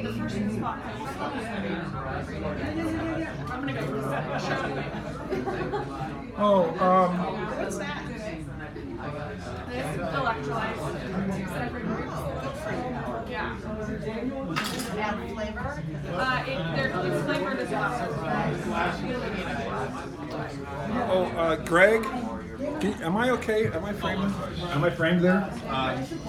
the first spot. I'm gonna go. Oh, What's that? This electrolytes. Yeah. And flavor? It's flavored as well. Greg, am I okay? Am I framed? Am I framed there?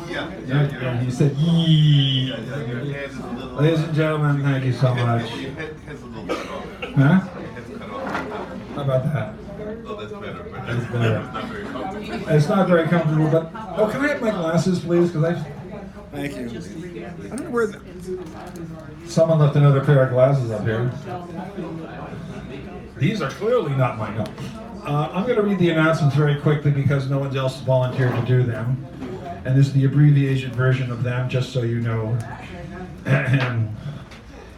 Yeah. You said yee. Your hand is a little. Ladies and gentlemen, thank you so much. Your head's a little cut off. Huh? Your head's cut off. How about that? Oh, that's better. But That's that's better. not very comfortable. It's not very comfortable, but can I have my glasses, please? Because thank you. I don't know where. Someone left another pair of glasses up here. These are clearly not my notes. I'm going to read the announcements very quickly because no one else volunteered to do them. And this is the abbreviation version of them, just so you know.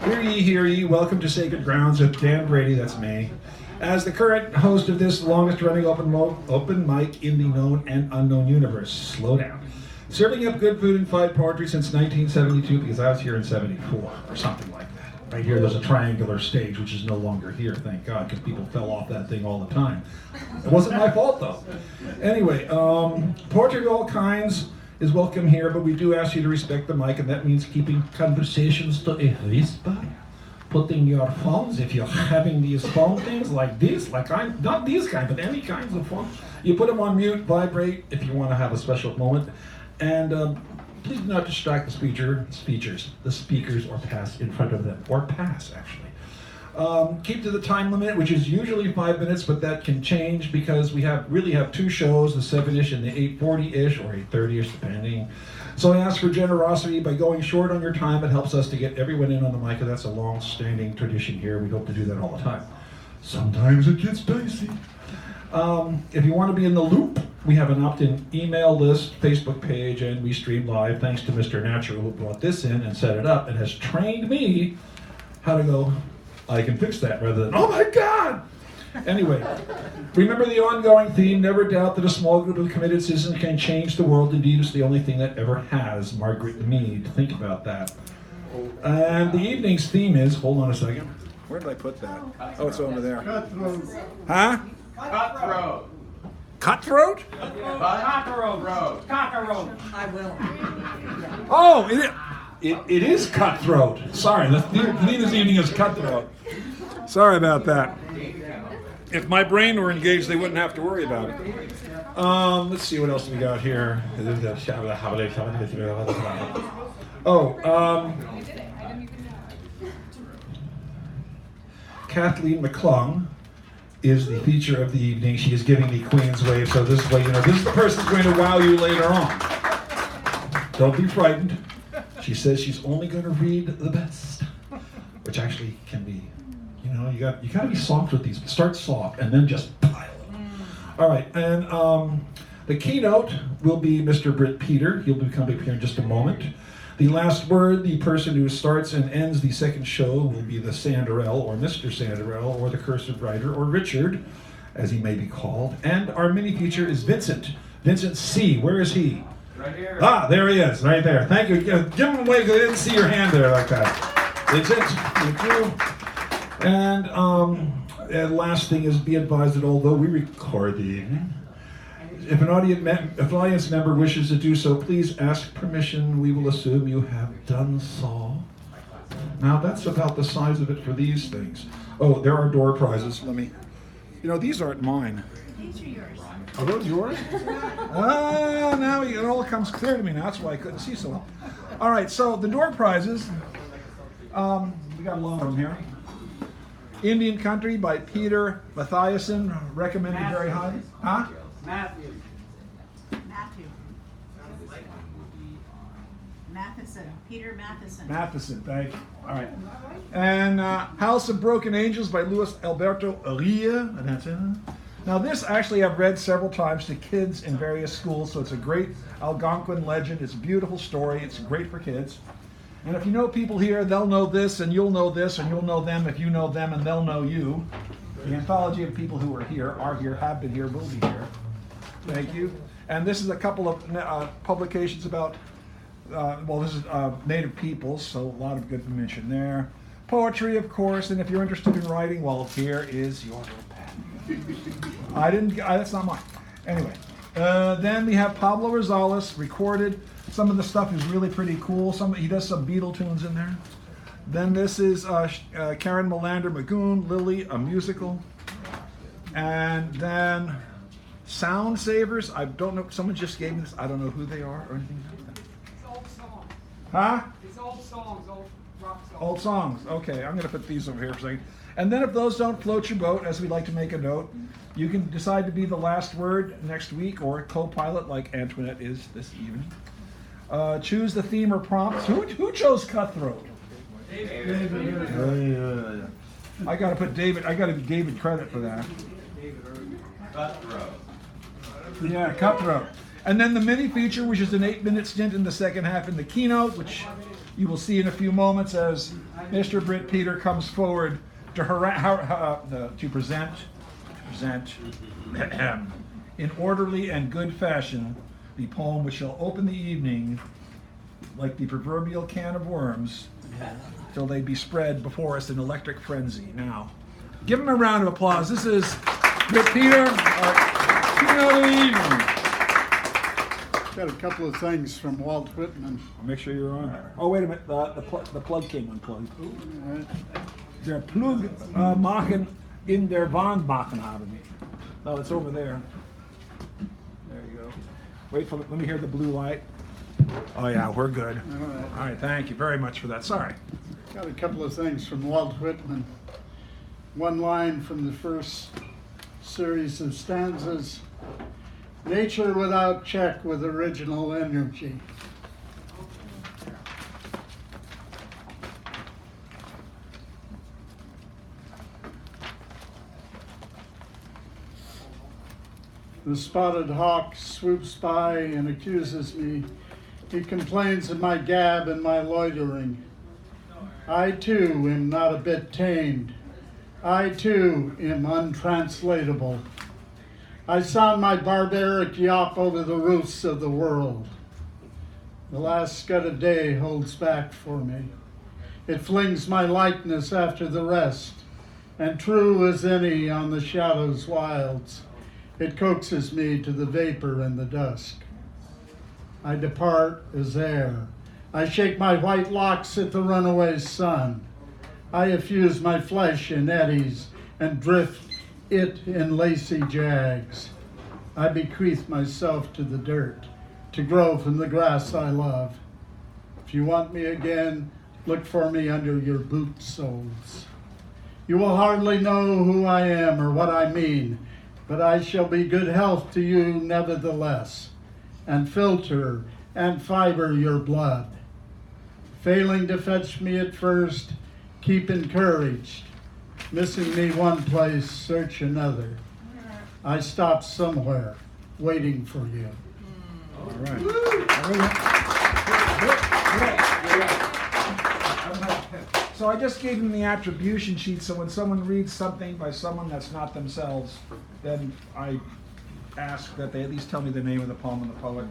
Hear ye, welcome to Sacred Grounds with Dan Brady, that's me. As the current host of this longest running open mic in the known and unknown universe. Slow down. Serving up good food and fine poetry since 1972, because I was here in 74 or something like that. Right here there's a triangular stage, which is no longer here, thank God, because people fell off that thing all the time. It wasn't my fault though. Anyway, poetry of all kinds is welcome here, but we do ask you to respect the mic, and that means keeping conversations to a whisper. Putting your phones, if you're having these phone things like this, not these kinds, but any kinds of phones, you put them on mute, vibrate if you want to have a special moment. And please do not distract the speakers, or pass in front of them, or pass actually. Keep to the time limit, which is usually 5 minutes, but that can change because we really have two shows, the 7-ish and the 8:40-ish, or 8:30-ish, depending. So I ask for generosity by going short on your time. It helps us to get everyone in on the mic, and that's a long-standing tradition here. We hope to do that all the time. Sometimes it gets dicey. If you want to be in the loop, we have an opt-in email list, Facebook page, and we stream live, thanks to Mr. Natural, who brought this in and set it up and has trained me how to go, I can fix that, rather than, oh my God! Anyway, remember the ongoing theme, never doubt that a small group of committed citizens can change the world. Indeed, it's the only thing that ever has. Margaret Mead, think about that. And the evening's theme is, hold on a second. Where did I put that? Oh, it's over there. Huh? Cutthroat. Cutthroat? Cutthroat. Cutthroat. I will. Oh, it is cutthroat. Sorry, the theme this evening is cutthroat. Sorry about that. If my brain were engaged, they wouldn't have to worry about it. Let's see what else we got here. Kathleen McClung is the feature of the evening. She is giving the Queen's Wave, so this way, this is the person who's going to wow you later on. Don't be frightened. She says she's only going to read the best, which actually can be, you got to be soft with these. Start soft and then just pile them. All right, and the keynote will be Mr. Britt Peter. He'll be coming up here in just a moment. The last word, the person who starts and ends the second show, will be the Sanderell, or Mr. Sanderell, or the Cursive Writer, or Richard, as he may be called. And our mini feature is Vincent. Vincent C. Where is he? Right here. Ah, there he is, right there. Thank you. Give him a wave, because I didn't see your hand there like that. Vincent, thank you. And last thing is, be advised that although we're recording, if an audience member wishes to do so, please ask permission. We will assume you have done so. Now that's about the size of it for these things. Oh, there are door prizes. These aren't mine. These are yours. Are those yours? Now it all comes clear to me now. That's why I couldn't see so well. All right, so the door prizes, we got a lot of them here. Indian Country by Peter Mathiasen, recommended very highly. Huh? Matthew. Matheson. Peter Matheson. Matheson, thank you. All right. And House of Broken Angels by Luis Alberto Aria. And that's it. Now this actually I've read several times to kids in various schools, so it's a great Algonquin legend. It's a beautiful story. It's great for kids. And if you know people here, they'll know this, and you'll know this, and you'll know them if you know them, and they'll know you. The anthology of people who are here, have been here, will be here. Thank you. And this is a couple of publications about well, this is Native peoples, so a lot of good mention there. Poetry, of course, and if you're interested in writing, well, here is your little pen. That's not mine. Anyway, then we have Pablo Rosales recorded. Some of the stuff is really pretty cool. He does some Beatle tunes in there. Then this is Karen Melander Magoon, Lily, a musical. And then Sound Savers. I don't know. Someone just gave me this. I don't know who they are or anything like that. It's old songs. Huh? It's old songs, old rock songs. Old songs. Okay, I'm going to put these over here for a second. And then if those don't float your boat, as we like to make a note, you can decide to be the last word next week or co-pilot like Antoinette is this evening. Choose the theme or prompts. Who chose Cutthroat? David. I got to put David. I got to give David credit for that. Cutthroat. Yeah, Cutthroat. And then the mini feature, which is an 8-minute stint in the second half in the keynote, which you will see in a few moments as Mr. Britt Peter comes forward to present in orderly and good fashion the poem which shall open the evening like the proverbial can of worms till they be spread before us in electric frenzy. Now, give him a round of applause. This is Britt Peter, our keynote of the evening. Got a couple of things from Walt Whitman. I'll make sure you're on there. Oh, wait a minute. The plug came unplugged. Der Plug machen in der Wand machen haben wir. No, it's over there. There you go. Wait for. Let me hear the blue light. Oh yeah, we're good. All right, thank you very much for that. Sorry. Got a couple of things from Walt Whitman. One line from the first series of stanzas. Nature without check with original energy. The spotted hawk swoops by and accuses me. He complains of my gab and my loitering. I too am not a bit tamed. I too am untranslatable. I sound my barbaric yawp over the roofs of the world. The last scud of day holds back for me. It flings my likeness after the rest, and true as any on the shadow's wilds, it coaxes me to the vapor and the dusk. I depart as air. I shake my white locks at the runaway sun. I effuse my flesh in eddies and drift it in lacy jags. I bequeath myself to the dirt, to grow from the grass I love. If you want me again, look for me under your boot soles. You will hardly know who I am or what I mean, but I shall be good health to you nevertheless, and filter and fiber your blood. Failing to fetch me at first, keep encouraged. Missing me one place, search another. I stop somewhere, waiting for you. All right. So I just gave him the attribution sheet, so when someone reads something by someone that's not themselves, then I ask that they at least tell me the name of the poem and the poet.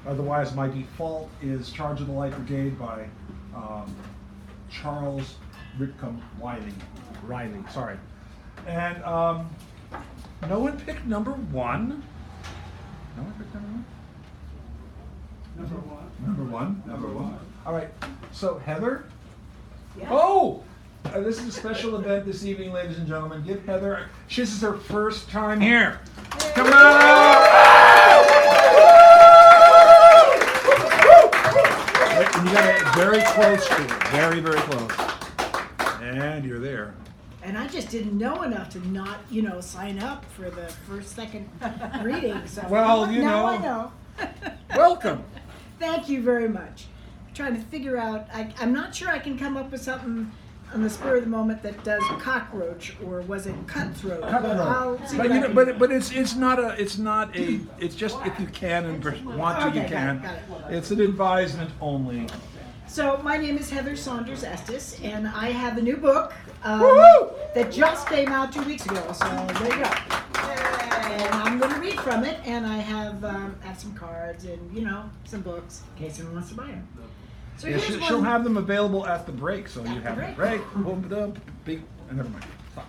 Otherwise, my default is Charge of the Light Brigade by Charles Whitcomb Riley, sorry. And no one picked number one. No one picked number one? Number one. All right, so Heather? Yeah. Oh! This is a special event this evening, ladies and gentlemen. Give Heather, this is her first time here. Come on out! And you got it very close to it, very, very close. And you're there. And I just didn't know enough to not, sign up for the second reading. So Well, now I know. Welcome. Thank you very much. I'm trying to figure out. I'm not sure I can come up with something on the spur of the moment that does cockroach, or was it cutthroat? But I'll see what I can do. But it's just if you can and want to, you Okay, can. got it. It's an advisement only. So my name is Heather Saunders Estes, and I have a new book Woo-hoo! that just came out 2 weeks ago. So there you go. And I'm going to read from it, and I have some cards and, you know, some books in case anyone wants to buy them. So Yeah, here's she'll one. have them available at the break, so you the have the break. break, boom, boom, big, never mind. Stop.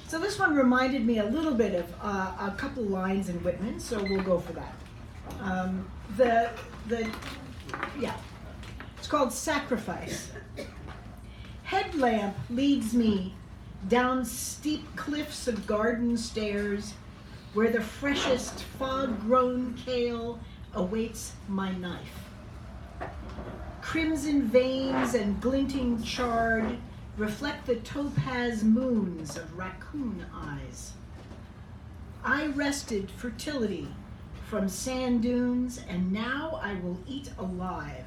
So this one reminded me a little bit of a couple lines in Whitman, so we'll go for that. It's called Sacrifice. Headlamp leads me down steep cliffs of garden stairs where the freshest fog-grown kale awaits my knife. Crimson veins and glinting chard reflect the topaz moons of raccoon eyes. I wrested fertility from sand dunes, and now I will eat alive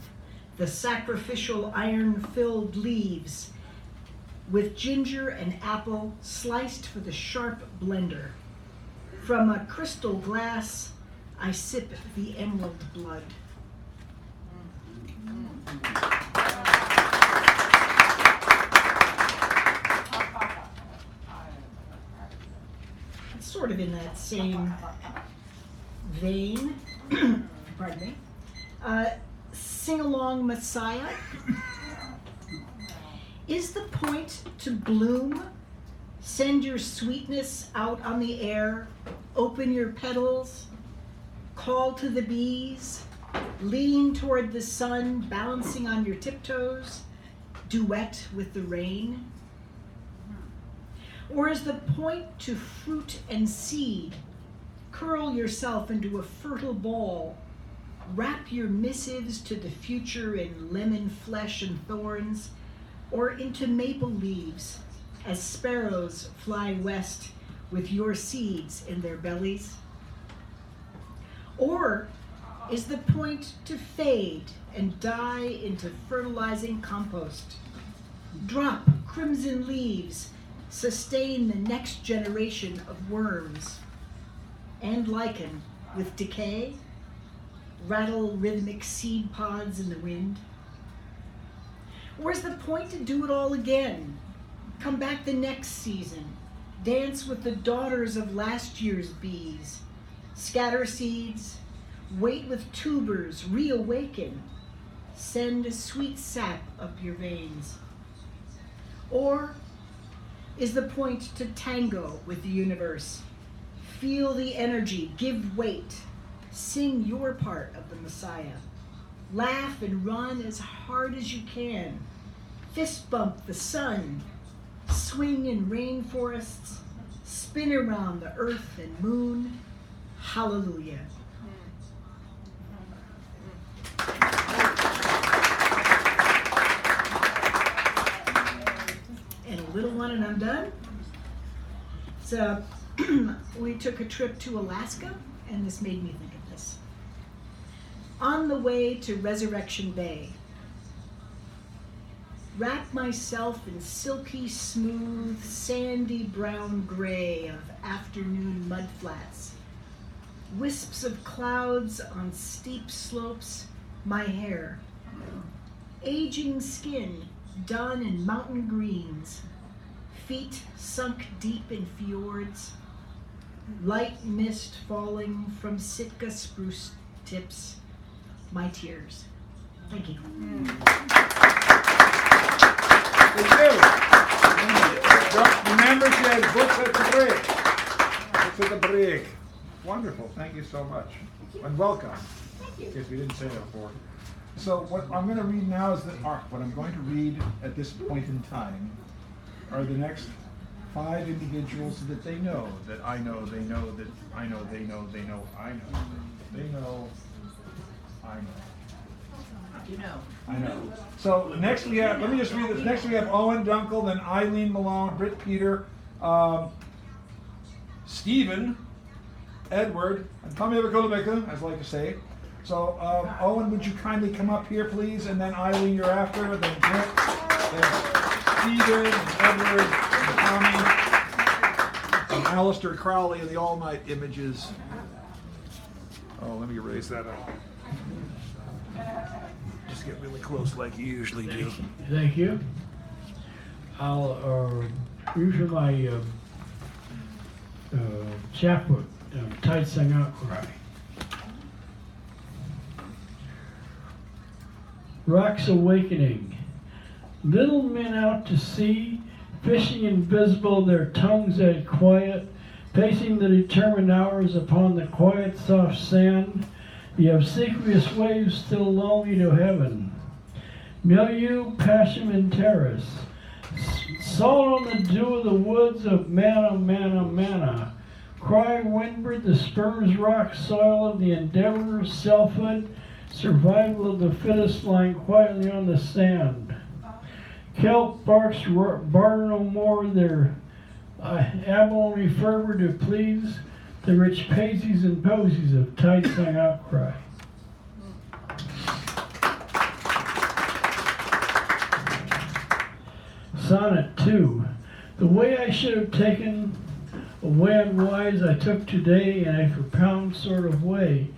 the sacrificial iron-filled leaves with ginger and apple sliced for the sharp blender. From a crystal glass, I sip the emerald blood. It's sort of in that same vein. Pardon me. Sing along, Messiah. Is the point to bloom? Send your sweetness out on the air. Open your petals. Call to the bees. Lean toward the sun, balancing on your tiptoes. Duet with the rain. Or is the point to fruit and seed? Curl yourself into a fertile ball. Wrap your missives to the future in lemon flesh and thorns, or into maple leaves as sparrows fly west with your seeds in their bellies? Or is the point to fade and die into fertilizing compost? Drop crimson leaves, sustain the next generation of worms, and lichen with decay, rattle rhythmic seed pods in the wind? Or is the point to do it all again? Come back the next season, dance with the daughters of last year's bees, scatter seeds, wait with tubers, reawaken, send a sweet sap up your veins? Or is the point to tango with the universe? Feel the energy, give weight, sing your part of the Messiah. Laugh and run as hard as you can. Fist bump the sun, swing in rainforests, spin around the earth and moon. Hallelujah. And a little one and I'm done. So we took a trip to Alaska, and this made me think of this. On the way to Resurrection Bay, wrap myself in silky smooth, sandy brown gray of afternoon mudflats. Wisps of clouds on steep slopes, my hair. Aging skin done in mountain greens. Feet sunk deep in fjords. Light mist falling from Sitka spruce tips. My tears. Thank you. Remember, she has books at the break. Books at the break. Wonderful. Thank you so much. And welcome. Thank you. Because we didn't say that before. So what I'm going to read now is what I'm going to read at this point in time are the next 5 individuals that they know, that I know, they know, that I know, they know, they know, I know, they know, I know. You know. I know. So next we have, let me just read this. Next we have Owen Dunkel, then Eileen Malone, Britt Peter, Stephen, Edward, and Tommy Evakolomeka, as I like to say. So Owen, would you kindly come up here, please? And then Eileen, you're after, then Britt, then Stephen, and Edward, and Tommy, and Alistair Crowley, and the All Night Images. Oh, let me erase that out. Just get really close like you usually do. Thank you. I'll usually my chapbook Tight Sung Outcry. Rock's Awakening. Little men out to sea, fishing invisible, their tongues at quiet, pacing the determined hours upon the quiet soft sand, the obsequious waves still lonely to heaven. Milieu, passion, and terrace. Salt on the dew of the woods of manna, manna, manna. Cry windward, the sperm's rock soil of the endeavor, selfhood, survival of the fittest lying quietly on the sand. Kelp barks bar no more their abalone fervor to please the rich pasies and posies of Tight Sung Outcry. Sonnet 2. The way I should have taken, a way unwise I took today in a profound sort of way.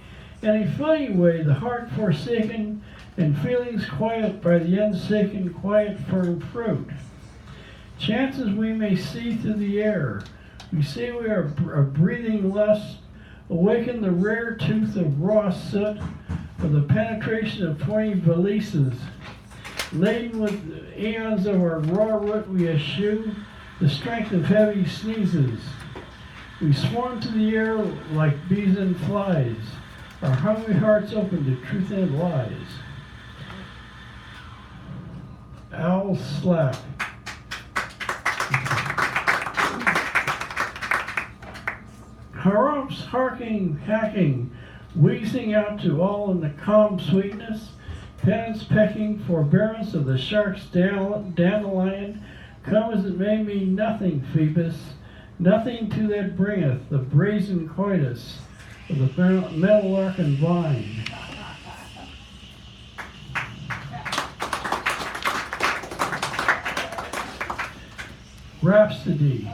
In a funny way, the heart forsaken and feelings quiet by the unsaken quiet firm fruit. Chances we may see through the air. We say we are breathing less. Awaken the rare tooth of raw soot for the penetration of 20 valises. Laden with aeons of our raw root we eschew the strength of heavy sneezes. We swarm to the air like bees and flies, our hungry hearts open to truth and lies. Owl Slap. Harumps harking, hacking, wheezing out to all in the calm sweetness, penance pecking, forbearance of the shark's dandelion, come as it may mean nothing, Phoebus, nothing to that bringeth the brazen coitus of the meadowlark and vine. Rhapsody.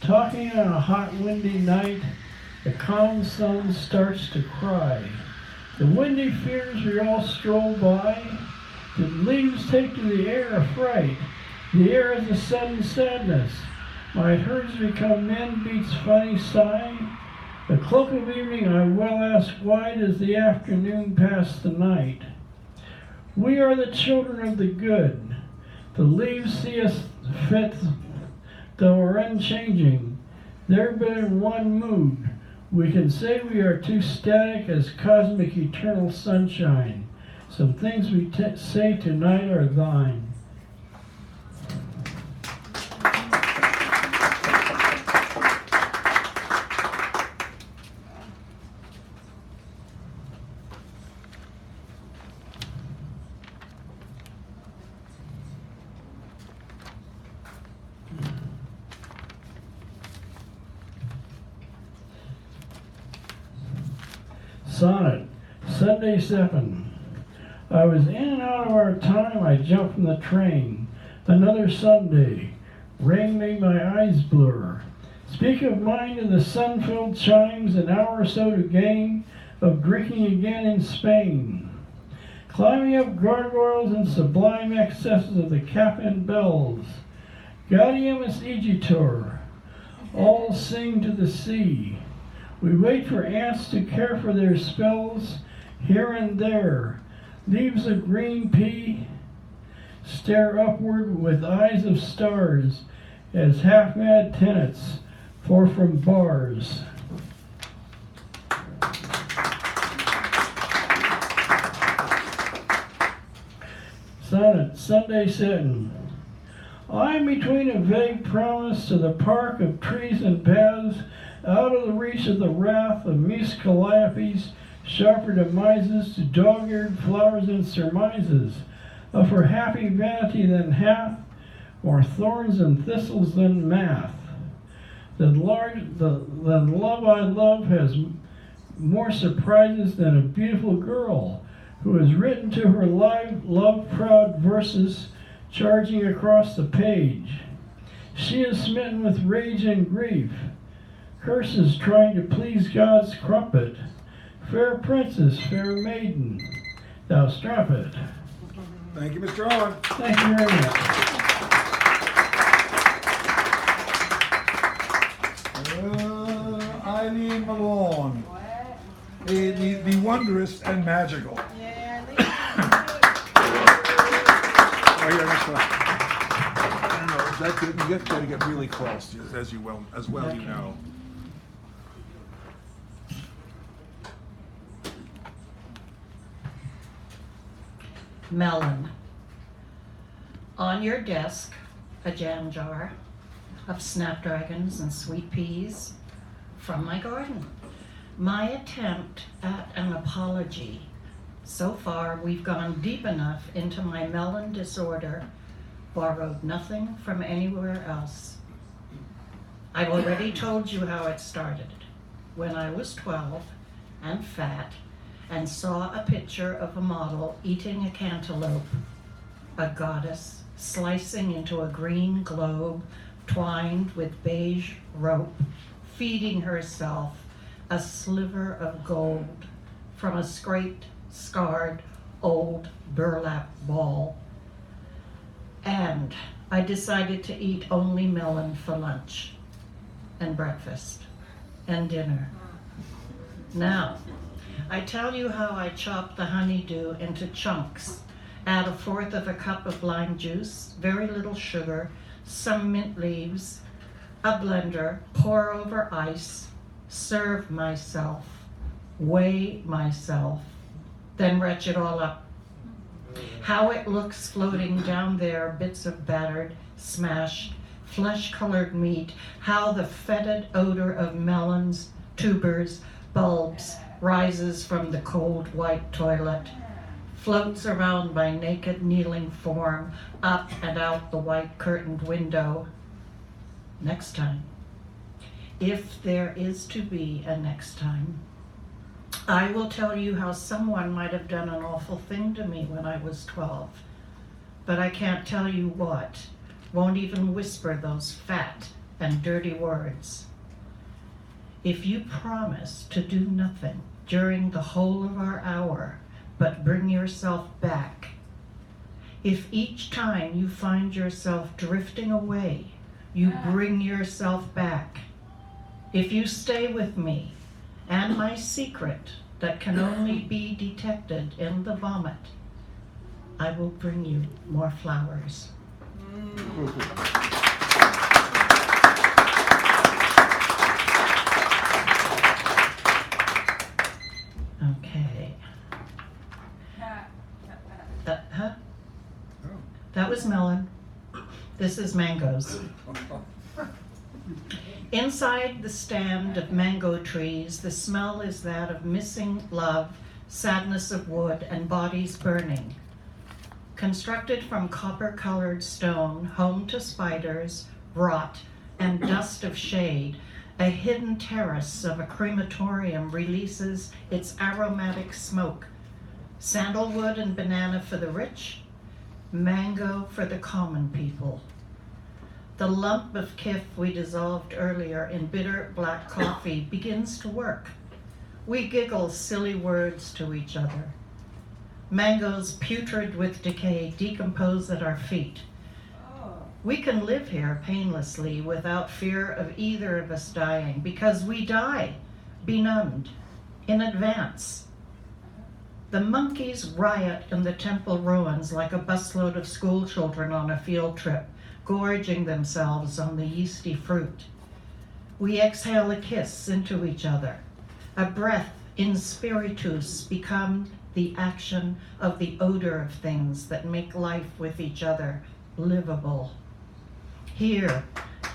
Talking on a hot windy night, the calm sun starts to cry. The windy fears we all stroll by, the leaves take to the air affright. The air is a sudden sadness. My herds become men beats funny sigh. The cloak of evening I well ask why does the afternoon pass the night? We are the children of the good. The leaves see us fit though are unchanging. They're but in one mood. We can say we are too static as cosmic eternal sunshine. Some things we say tonight are thine. Sonnet, Sunday 7. I was in and out of our time, I jumped from the train. Another Sunday, rain made my eyes blur. Speak of mine in the sun-filled chimes, an hour or so to gain, of drinking again in Spain. Climbing up gargoyles and sublime excesses of the cap and bells. Gaudiamus igitur, all sing to the sea. We wait for ants to care for their spells, here and there. Leaves of green pea stare upward with eyes of stars, as half-mad tenants pour from bars. Sonnet, Sunday 7. I'm between a vague promise to the park of trees and paths, out of the reach of the wrath of Mies Calliopes, sharper demises to dog-eared flowers and surmises, of her happy vanity than hath, more thorns and thistles than math. Than love I love has more surprises than a beautiful girl, who has written to her live, love-proud verses charging across the page. She is smitten with rage and grief, curses trying to please God's crumpet. Fair princess, fair maiden, thou strumpet. Thank you, Mr. Owen. Thank you very much. Eileen virtuous, and magical. Yeah, Oh, yeah, that's right. I don't know, that's it. You got to get really close, as you well, you know. Melon. On your desk, a jam jar of snapdragons and sweet peas from my garden. My attempt at an apology. So far, we've gone deep enough into my melon disorder, borrowed nothing from anywhere else. I've already told you how it started. When I was 12 and fat and saw a picture of a model eating a cantaloupe, a goddess slicing into a green globe twined with beige rope, feeding herself a sliver of gold from a scraped, scarred, old burlap ball. And I decided to eat only melon for lunch and breakfast and dinner. Now, I tell you how I chop the honeydew into chunks, add 1/4 of a cup of lime juice, very little sugar, some mint leaves, a blender, pour over ice, serve myself, weigh myself, then retch it all up. How it looks floating down there, bits of battered, smashed, flesh-colored meat, how the fetid odor of melons, tubers, bulbs rises from the cold white toilet, floats around my naked kneeling form, up and out the white curtained window. Next time, if there is to be a next time, I will tell you how someone might have done an awful thing to me when I was 12, but I can't tell you what, won't even whisper those fat and dirty words. If you promise to do nothing during the whole of our hour, but bring yourself back, if each time you find yourself drifting away, you bring yourself back, if you stay with me and my secret that can only be detected in the vomit, I will bring you more flowers. Okay. Huh? That was melon. This is mangoes. Inside the stand of mango trees, the smell is that of missing love, sadness of wood, and bodies burning. Constructed from copper-colored stone, home to spiders, rot, and dust of shade, a hidden terrace of a crematorium releases its aromatic smoke. Sandalwood and banana for the rich, mango for the common people. The lump of kif we dissolved earlier in bitter black coffee begins to work. We giggle silly words to each other. Mangoes putrid with decay decompose at our feet. We can live here painlessly without fear of either of us dying, because we die, benumbed, in advance. The monkeys riot in the temple ruins like a busload of school children on a field trip, gorging themselves on the yeasty fruit. We exhale a kiss into each other. A breath in spiritus become the action of the odor of things that make life with each other livable. Here,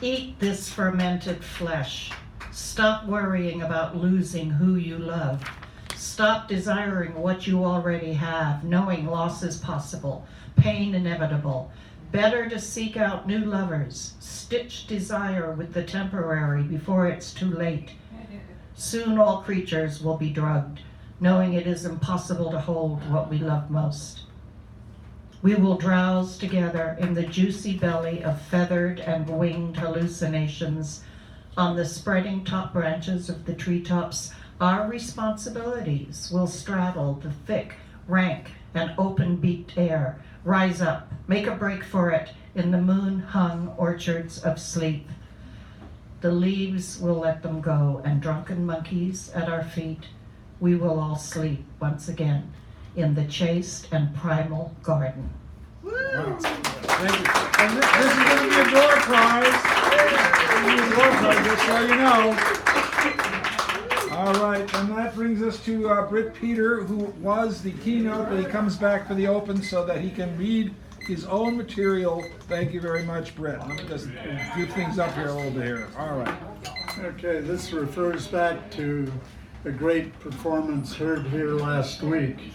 eat this fermented flesh. Stop worrying about losing who you love. Stop desiring what you already have, knowing loss is possible, pain inevitable. Better to seek out new lovers, stitch desire with the temporary before it's too late. Soon all creatures will be drugged, knowing it is impossible to hold what we love most. We will drowse together in the juicy belly of feathered and winged hallucinations. On the spreading top branches of the treetops, our responsibilities will straddle the thick, rank, and open-beaked air. Rise up, make a break for it in the moon-hung orchards of sleep. The leaves will let them go, and drunken monkeys at our feet we will all sleep once again in the chaste and primal garden. Wow. Thank you. And this is going to be a door prize. Just so you know. All right, and that brings us to Britt Peter, who was the keynote, but he comes back for the open so that he can read his own material. Thank you very much, Britt. Let me just do things up here a little bit here. All right. Okay, this refers back to a great performance heard here last week.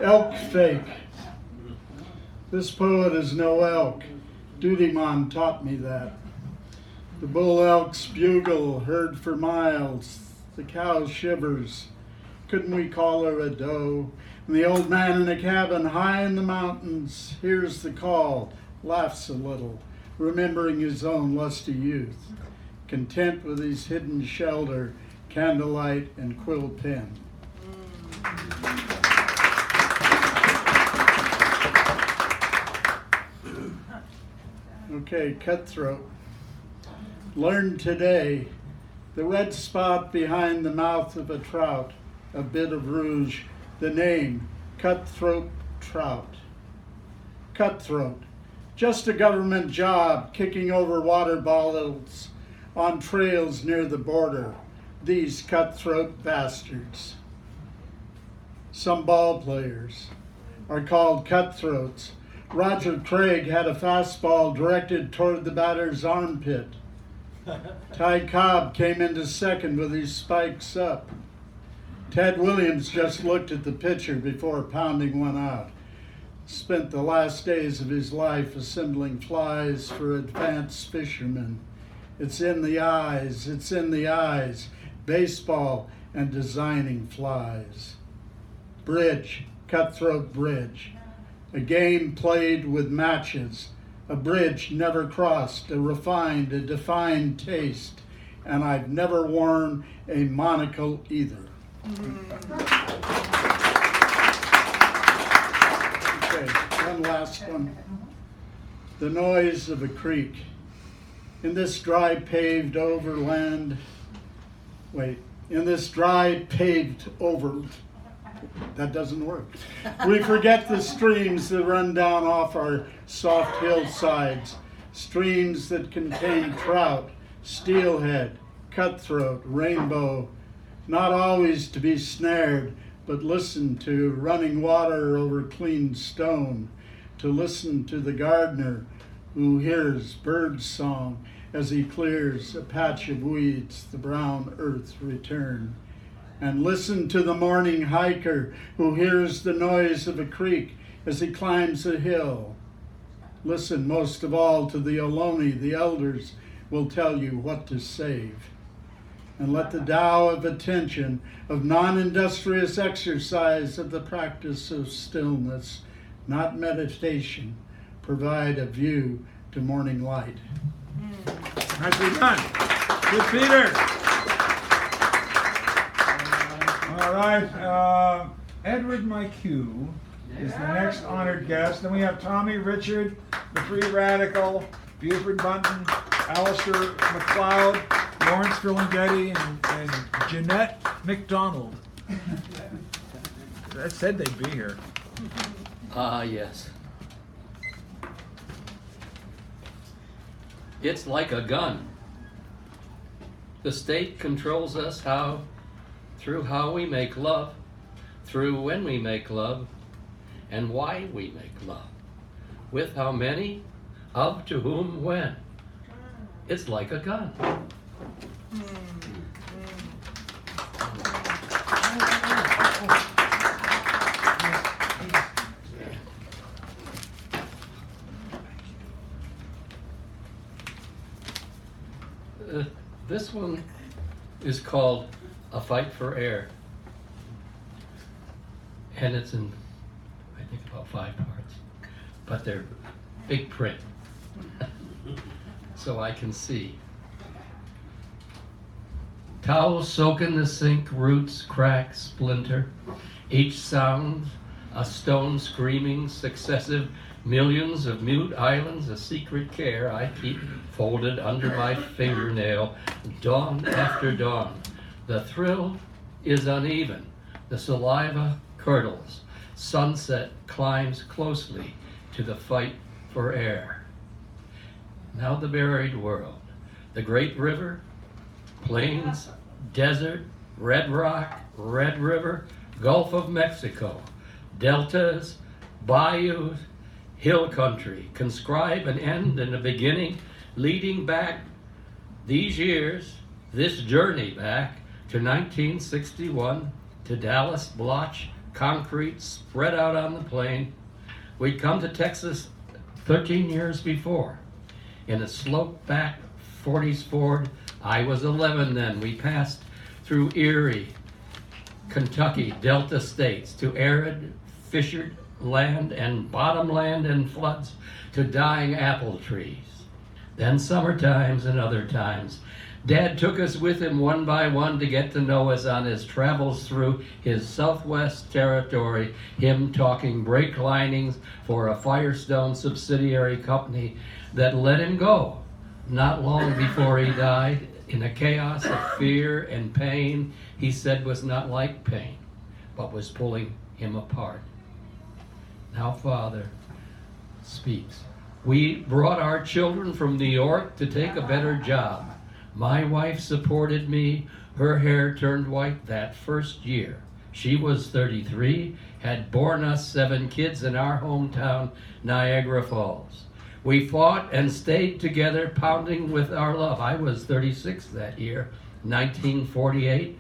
Elk fake. This poet is no elk. Duty-mon taught me that. The bull elk's bugle heard for miles. The cow shivers. Couldn't we call her a doe? And the old man in a cabin high in the mountains hears the call, laughs a little, remembering his own lusty youth, content with his hidden shelter, candlelight and quill pen. Okay, cutthroat. Learned today, the red spot behind the mouth of a trout, a bit of rouge, the name, cutthroat trout. Cutthroat, just a government job kicking over water bottles on trails near the border, these cutthroat bastards. Some ball players are called cutthroats. Roger Craig had a fastball directed toward the batter's armpit. Ty Cobb came into second with his spikes up. Ted Williams just looked at the pitcher before pounding one out. Spent the last days of his life assembling flies for advanced fishermen. It's in the eyes, it's in the eyes, baseball and designing flies. Bridge, cutthroat bridge. A game played with matches, a bridge never crossed, a refined, a defined taste, and I've never worn a monocle either. Okay, one last one. The noise of a creek. In this dry paved overland, in this dry paved over, that doesn't work. We forget the streams that run down off our soft hillsides, streams that contain trout, steelhead, cutthroat, rainbow, not always to be snared, but listen to running water over clean stone, to listen to the gardener who hears bird song as he clears a patch of weeds, the brown earth return. And listen to the morning hiker who hears the noise of a creek as he climbs a hill. Listen most of all to the Ohlone, the elders will tell you what to save. And let the Tao of attention, of non-industrious exercise, of the practice of stillness, not meditation, provide a view to morning light. Nicely done. Good, Peter. All right. Edward McHugh is the next honored guest. Then we have Tommy Richard, the Free Radical, Buford Bunton, Alistair McLeod, Lawrence Filinghetti, and Jeanette McDonald. I said they'd be here. Yes. It's like a gun. The state controls us through how we make love, through when we make love, and why we make love. With how many, of, to whom, when. It's like a gun. This one is called A Fight for Air. And it's in, I think, about 5 parts. But they're big print. So I can see. Towels soak in the sink, roots crack, splinter. Each sound, a stone screaming, successive millions of mute islands, a secret care I keep folded under my fingernail, dawn after dawn. The thrill is uneven, The saliva curdles. Sunset climbs closely to the fight for air. Now the buried world. The great river, plains, desert, red rock, red river, Gulf of Mexico, deltas, bayous, hill country, conscribe an end and a beginning, leading back these years, this journey back to 1961, to Dallas, blotch, concrete spread out on the plain. We'd come to Texas 13 years before in a slope-back 40s Ford. I was 11 then. We passed through Erie, Kentucky, Delta states, to arid, fissured land and bottomland and floods, to dying apple trees. Then summer times and other times. Dad took us with him one by one to get to know us on his travels through his Southwest territory, him talking brake linings for a Firestone subsidiary company that let him go not long before he died in a chaos of fear and pain he said was not like pain, but was pulling him apart. Now Father speaks. We brought our children from New York to take a better job. My wife supported me. Her hair turned white that first year. She was 33, had borne us 7 kids in our hometown, Niagara Falls. We fought and stayed together, pounding with our love. I was 36 that year, 1948.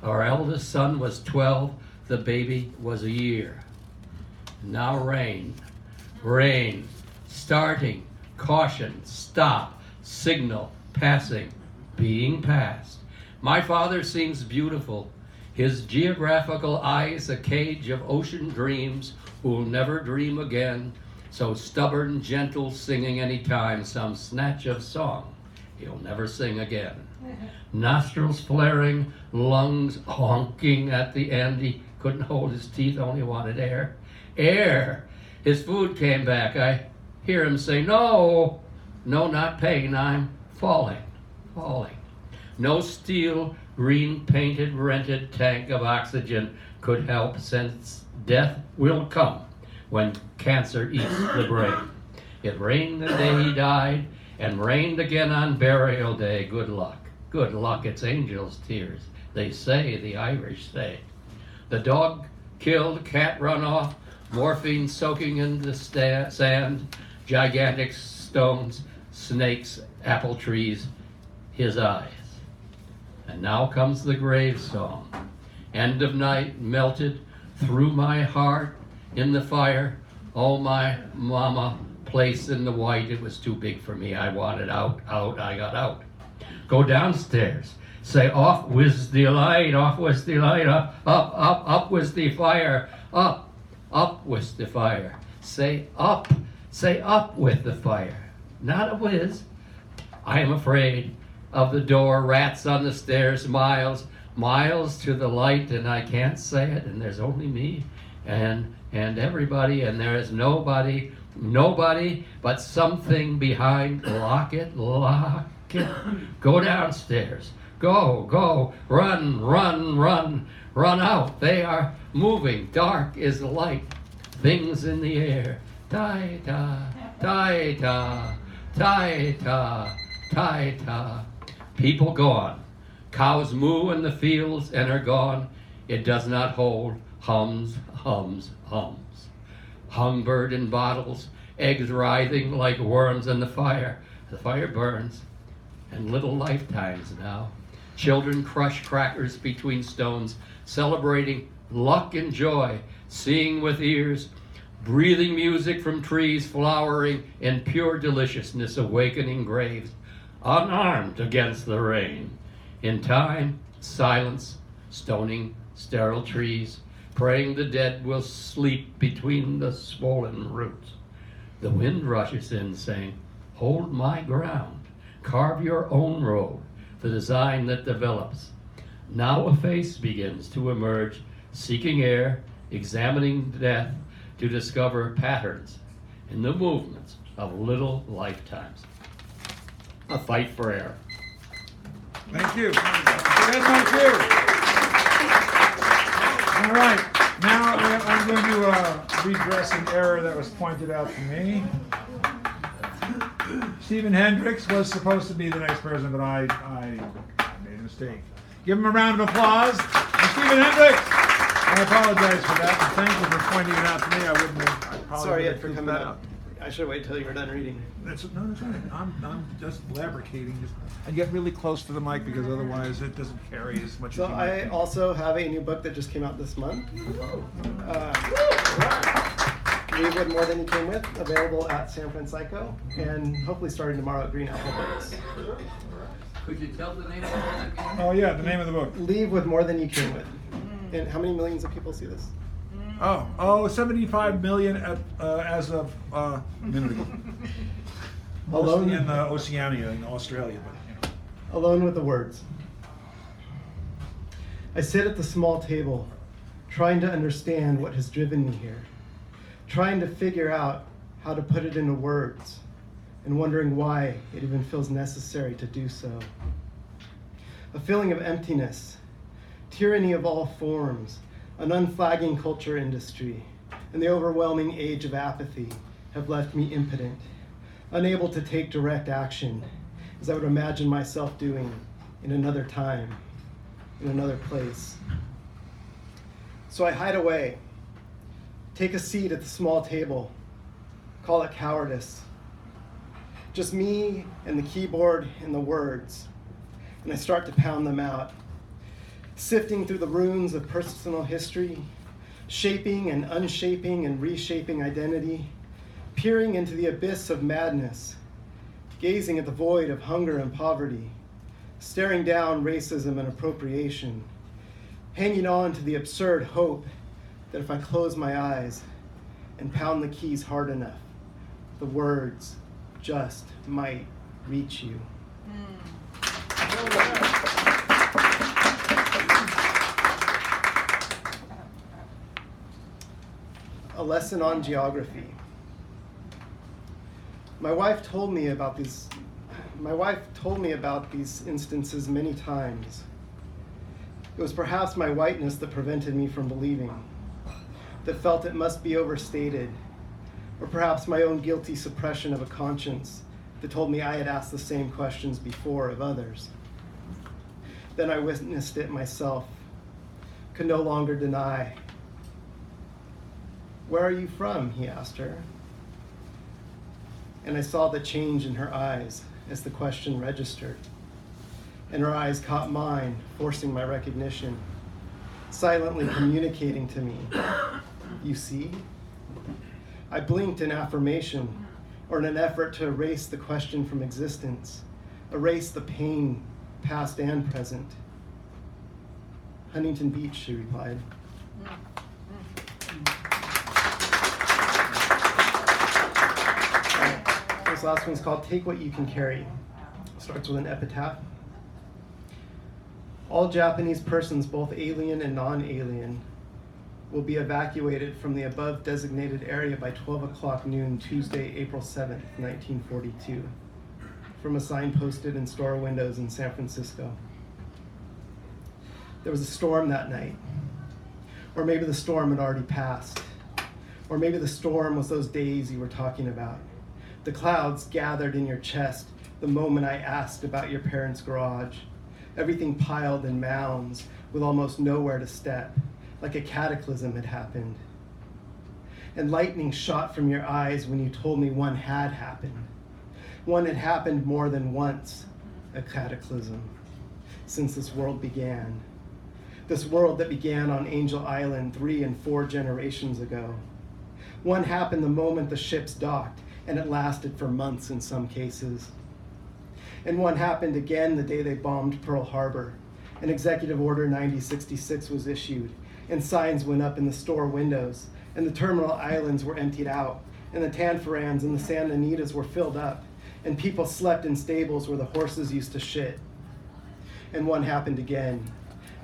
Our eldest son was 12. The baby was a year. Now rain, rain, starting, caution, stop, signal, passing, being passed. My father seems beautiful. His geographical eyes a cage of ocean dreams who'll never dream again. So stubborn, gentle, singing anytime some snatch of song he'll never sing again. Nostrils flaring, lungs honking at the end. He couldn't hold his teeth, only wanted air. Air! His food came back. I hear him say, no, no, not pain, I'm falling, falling. No steel, green painted, rented tank of oxygen could help, since death will come when cancer eats the brain. It rained the day he died, and rained again on burial day. Good luck, it's angels' tears, they say, the Irish say. The dog killed, cat run off, morphine soaking in the sand, gigantic stones, snakes, apple trees, his eyes. And now comes the grave song. End of night melted through my heart in the fire. Oh, my mama, place in the white. It was too big for me. I wanted out, I got out. Go downstairs. Say, off with the light, up with the fire, up with the fire. Say up with the fire. Not a whiz. I am afraid of the door, rats on the stairs, miles to the light, and I can't say it, and there's only me and everybody, and there is nobody but something behind. Lock it. Go downstairs. Go, run out. They are moving. Dark is light. Things in the air. Ta-ta. People gone. Cows moo in the fields and are gone. It does not hold. Hums. Hummingbird in bottles. Eggs writhing like worms in the fire. The fire burns. And little lifetimes now. Children crush crackers between stones, celebrating luck and joy, seeing with ears, breathing music from trees, flowering in pure deliciousness, awakening graves, unarmed against the rain. In time, silence, stoning sterile trees, praying the dead will sleep between the swollen roots. The wind rushes in, saying, hold my ground, carve your own road, the design that develops. Now a face begins to emerge, seeking air, examining death to discover patterns in the movements of little lifetimes. A fight for air. Thank you. Thank you. All right, now I'm going to redress an error that was pointed out to me. Stephen Hendricks was supposed to be the next person, but I made a mistake. Give him a round of applause for Stephen Hendricks. I apologize for that, and thank you for pointing it out to me. I probably Sorry wouldn't for have coming that up. I should wait till you were done reading. That's all right. I'm just fabricating. I get really close to the mic because otherwise it doesn't carry as much So as you I might also have a new book that just came out this month. Leave with More Than You Came With, available at San Francisco, and hopefully starting tomorrow at Green Apple Books. Could you tell the name of it again? Oh yeah, the name of the book. Leave with More Than You Came With. And how many millions of people see this? 75 million as of a minute ago. Alone Mostly in Oceania, in Australia, but Alone with the words. I sit at the small table, trying to understand what has driven me here, trying to figure out how to put it into words, and wondering why it even feels necessary to do so. A feeling of emptiness, tyranny of all forms, an unflagging culture industry, and the overwhelming age of apathy have left me impotent, unable to take direct action, as I would imagine myself doing in another time, in another place. So I hide away, take a seat at the small table, call it cowardice. Just me and the keyboard and the words, and I start to pound them out, sifting through the runes of personal history, shaping and unshaping and reshaping identity, peering into the abyss of madness, gazing at the void of hunger and poverty, staring down racism and appropriation, hanging on to the absurd hope that if I close my eyes and pound the keys hard enough, the words just might reach you. A lesson on geography. My wife told me about these instances many times. It was perhaps my whiteness that prevented me from believing, that felt it must be overstated, or perhaps my own guilty suppression of a conscience that told me I had asked the same questions before of others. Then I witnessed it myself, could no longer deny. "Where are you from?" he asked her. And I saw the change in her eyes as the question registered. And her eyes caught mine, forcing my recognition, silently communicating to me, "You see?" I blinked in affirmation, or in an effort to erase the question from existence, erase the pain, past and present. "Huntington Beach," she replied. This last one's called "Take What You Can Carry." Starts with an epitaph. "All Japanese persons, both alien and non-alien, will be evacuated from the above designated area by 12 o'clock noon, Tuesday, April 7th, 1942, from a sign posted in store windows in San Francisco." There was a storm that night. Or maybe the storm had already passed. Or maybe the storm was those days you were talking about. The clouds gathered in your chest the moment I asked about your parents' garage. Everything piled in mounds with almost nowhere to step, like a cataclysm had happened. And lightning shot from your eyes when you told me one had happened. One had happened more than once, a cataclysm, since this world began. This world that began on Angel Island 3 and 4 generations ago. One happened the moment the ships docked, and it lasted for months in some cases. And one happened again the day they bombed Pearl Harbor, and Executive Order 9066 was issued, and signs went up in the store windows, and the terminal islands were emptied out, and the Tanforans and the Santa Anitas were filled up, and people slept in stables where the horses used to shit. And one happened again,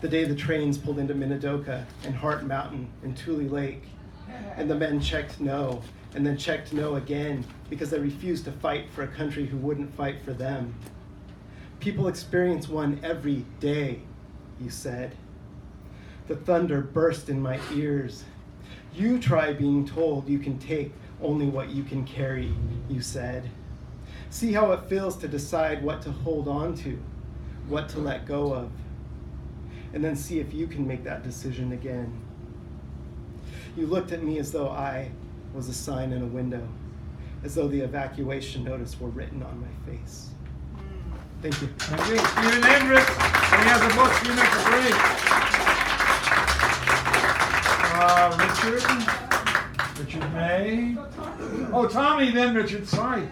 the day the trains pulled into Minidoka and Hart Mountain and Tule Lake, and the men checked no, and then checked no again because they refused to fight for a country who wouldn't fight for them. People experience one every day, you said. The thunder burst in my ears. You try being told you can take only what you can carry, you said. See how it feels to decide what to hold on to, what to let go of, and then see if you can make that decision again. You looked at me as though I was a sign in a window, as though the evacuation notice were written on my face. Thank you. Thank you. Stephen Hendricks. He has a book. See you next week. Richard May. Oh, Tommy then, Richard. Sorry.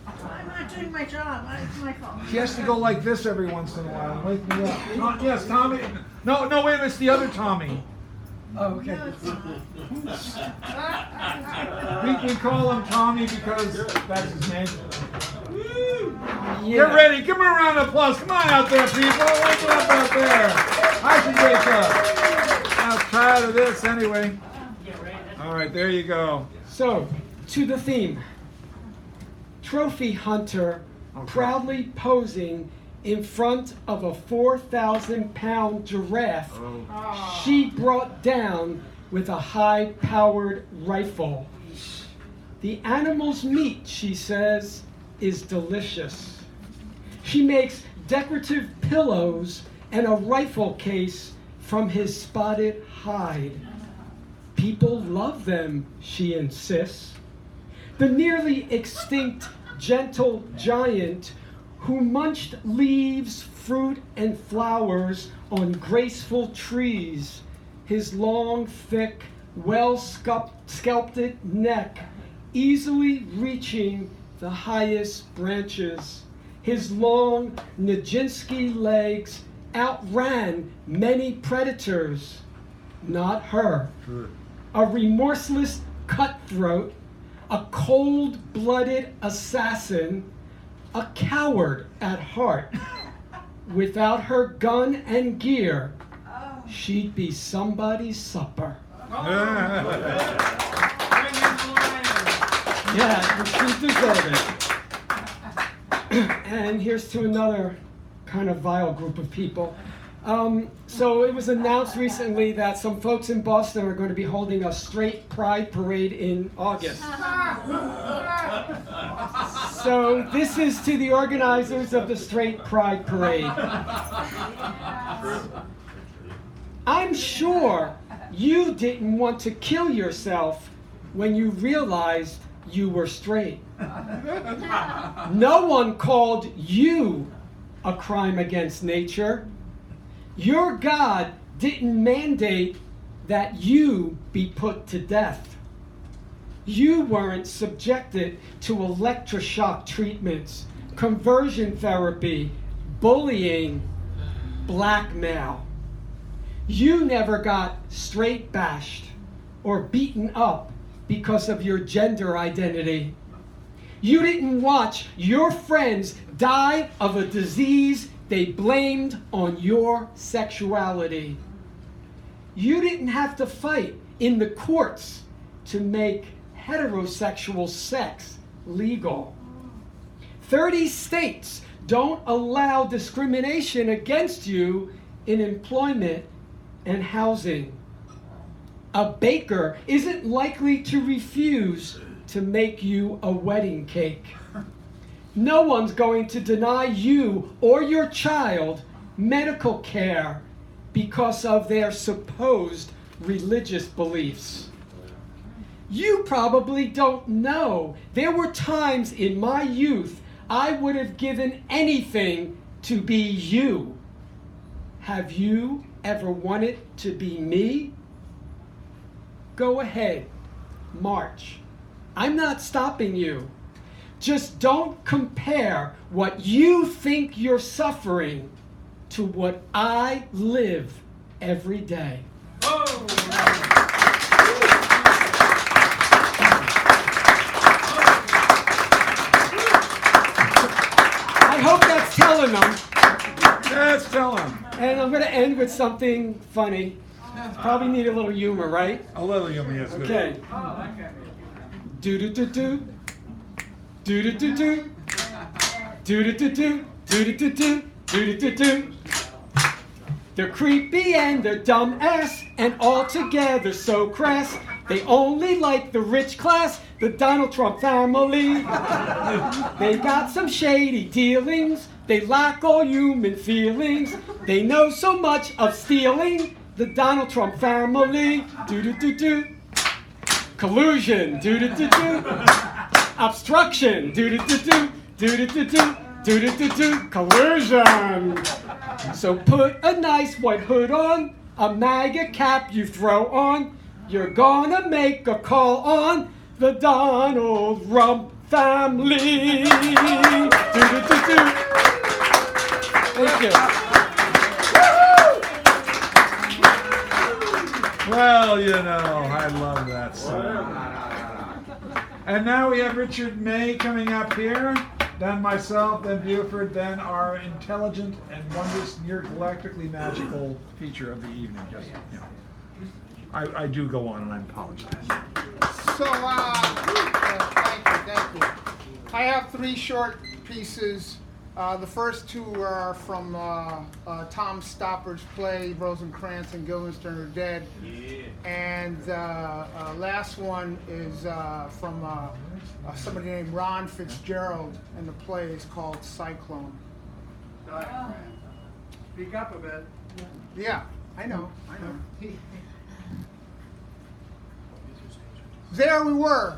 I'm not doing my job. It's my fault. He has to go like this every once in a while and wake me up. Yes, Tommy. No, wait, it's the other Tommy. Oh, okay. We call him Tommy because that's his name. Get ready. Give him a round of applause. Come on out there, people. Wake up out there. I should wake up. I'm tired of this anyway. All right, there you go. So, to the theme. Trophy hunter proudly posing in front of a 4,000-pound giraffe she brought down with a high-powered rifle. The animal's meat, she says, is delicious. She makes decorative pillows and a rifle case from his spotted hide. People love them, she insists. The nearly extinct gentle giant who munched leaves, fruit, and flowers on graceful trees, his long, thick, well-sculpted neck easily reaching the highest branches. His long Nijinsky legs outran many predators. Not her. A remorseless cutthroat, a cold-blooded assassin, a coward at heart. Without her gun and gear, she'd be somebody's supper. Yeah, she deserved it. And here's to another kind of vile group of people. So it was announced recently that some folks in Boston are going to be holding a straight pride parade in August. So this is to the organizers of the straight pride parade. I'm sure you didn't want to kill yourself when you realized you were straight. No one called you a crime against nature. Your God didn't mandate that you be put to death. You weren't subjected to electroshock treatments, conversion therapy, bullying, blackmail. You never got straight bashed or beaten up because of your gender identity. You didn't watch your friends die of a disease they blamed on your sexuality. You didn't have to fight in the courts to make heterosexual sex legal. 30 states don't allow discrimination against you in employment and housing. A baker isn't likely to refuse to make you a wedding cake. No one's going to deny you or your child medical care because of their supposed religious beliefs. You probably don't know. There were times in my youth I would have given anything to be you. Have you ever wanted to be me? Go ahead, march. I'm not stopping you. Just don't compare what you think you're suffering to what I live every day. I hope that's telling them. That's telling. And I'm going to end with something funny. Probably need a little humor, right? A little humor, yes. Okay. Do-do-do-do. Do-do-do-do. Do-do-do-do. Do-do-do-do. Do-do-do-do. They're creepy and they're dumb ass and altogether so crass. They only like the rich class, the Donald Trump family. They got some shady dealings. They lack all human feelings. They know so much of stealing. The Donald Trump family. Do-do-do-do. Collusion. Do-do-do-do. Obstruction. Do-do-do-do. Do-do-do-do. Do-do-do-do. Collusion. So put a nice white hood on, a MAGA cap you throw on. You're gonna make a call on the Donald Trump family. Do-do-do-do. Thank you. Well, you know, I love that song. And now we have Richard May coming up here. Then myself, then Buford, then our intelligent and wondrous, near galactically magical feature of the evening. Just, you know, I do go on, and I apologize. So, thank you. I have 3 short pieces. The first 2 are from Tom Stopper's play, Rosencrantz and Guildenstern Are Dead. Yeah. And last one is from somebody named Ron Fitzgerald, and the play is called Cyclone. Speak up a bit. Yeah, I know. There we were,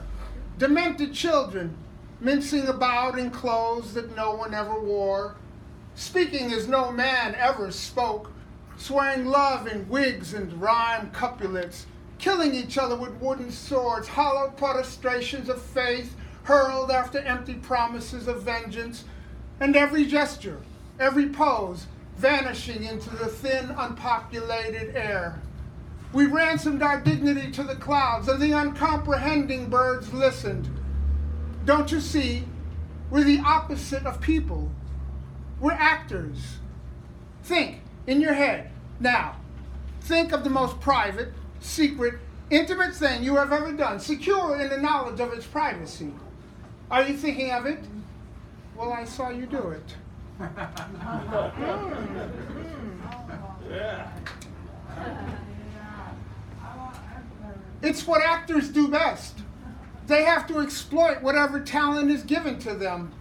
demented children, mincing about in clothes that no one ever wore, speaking as no man ever spoke, swearing love in wigs and rhyme couplets, killing each other with wooden swords, hollow protestations of faith, hurled after empty promises of vengeance, and every gesture, every pose, vanishing into the thin, unpopulated air. We ransomed our dignity to the clouds, and the uncomprehending birds listened. Don't you see? We're the opposite of people. We're actors. Think in your head now. Think of the most private, secret, intimate thing you have ever done, secure in the knowledge of its privacy. Are you thinking of it? Well, I saw you do it. Yeah. It's what actors do best. They have to exploit whatever talent is given to them.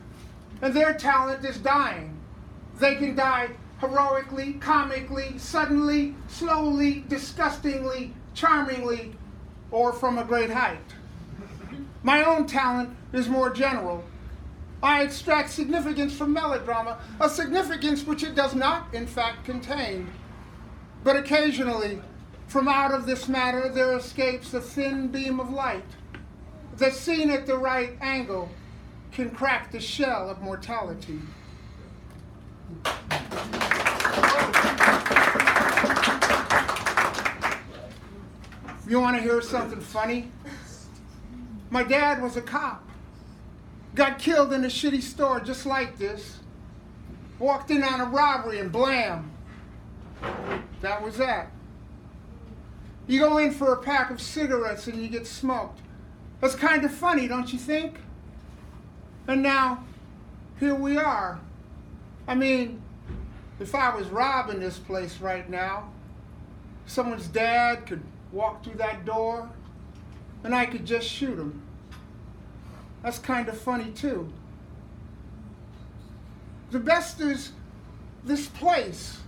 And their talent is dying. They can die heroically, comically, suddenly, slowly, disgustingly, charmingly, or from a great height. My own talent is more general. I extract significance from melodrama, a significance which it does not, in fact, contain. But occasionally, from out of this matter, there escapes a thin beam of light that, seen at the right angle, can crack the shell of mortality. You want to hear something funny? My dad was a cop. Got killed in a shitty store just like this. Walked in on a robbery and blam. That was that. You go in for a pack of cigarettes and you get smoked. That's kind of funny, don't you think? And now, here we are. I mean, if I was robbing this place right now, someone's dad could walk through that door and I could just shoot him. That's kind of funny too. The best is this place,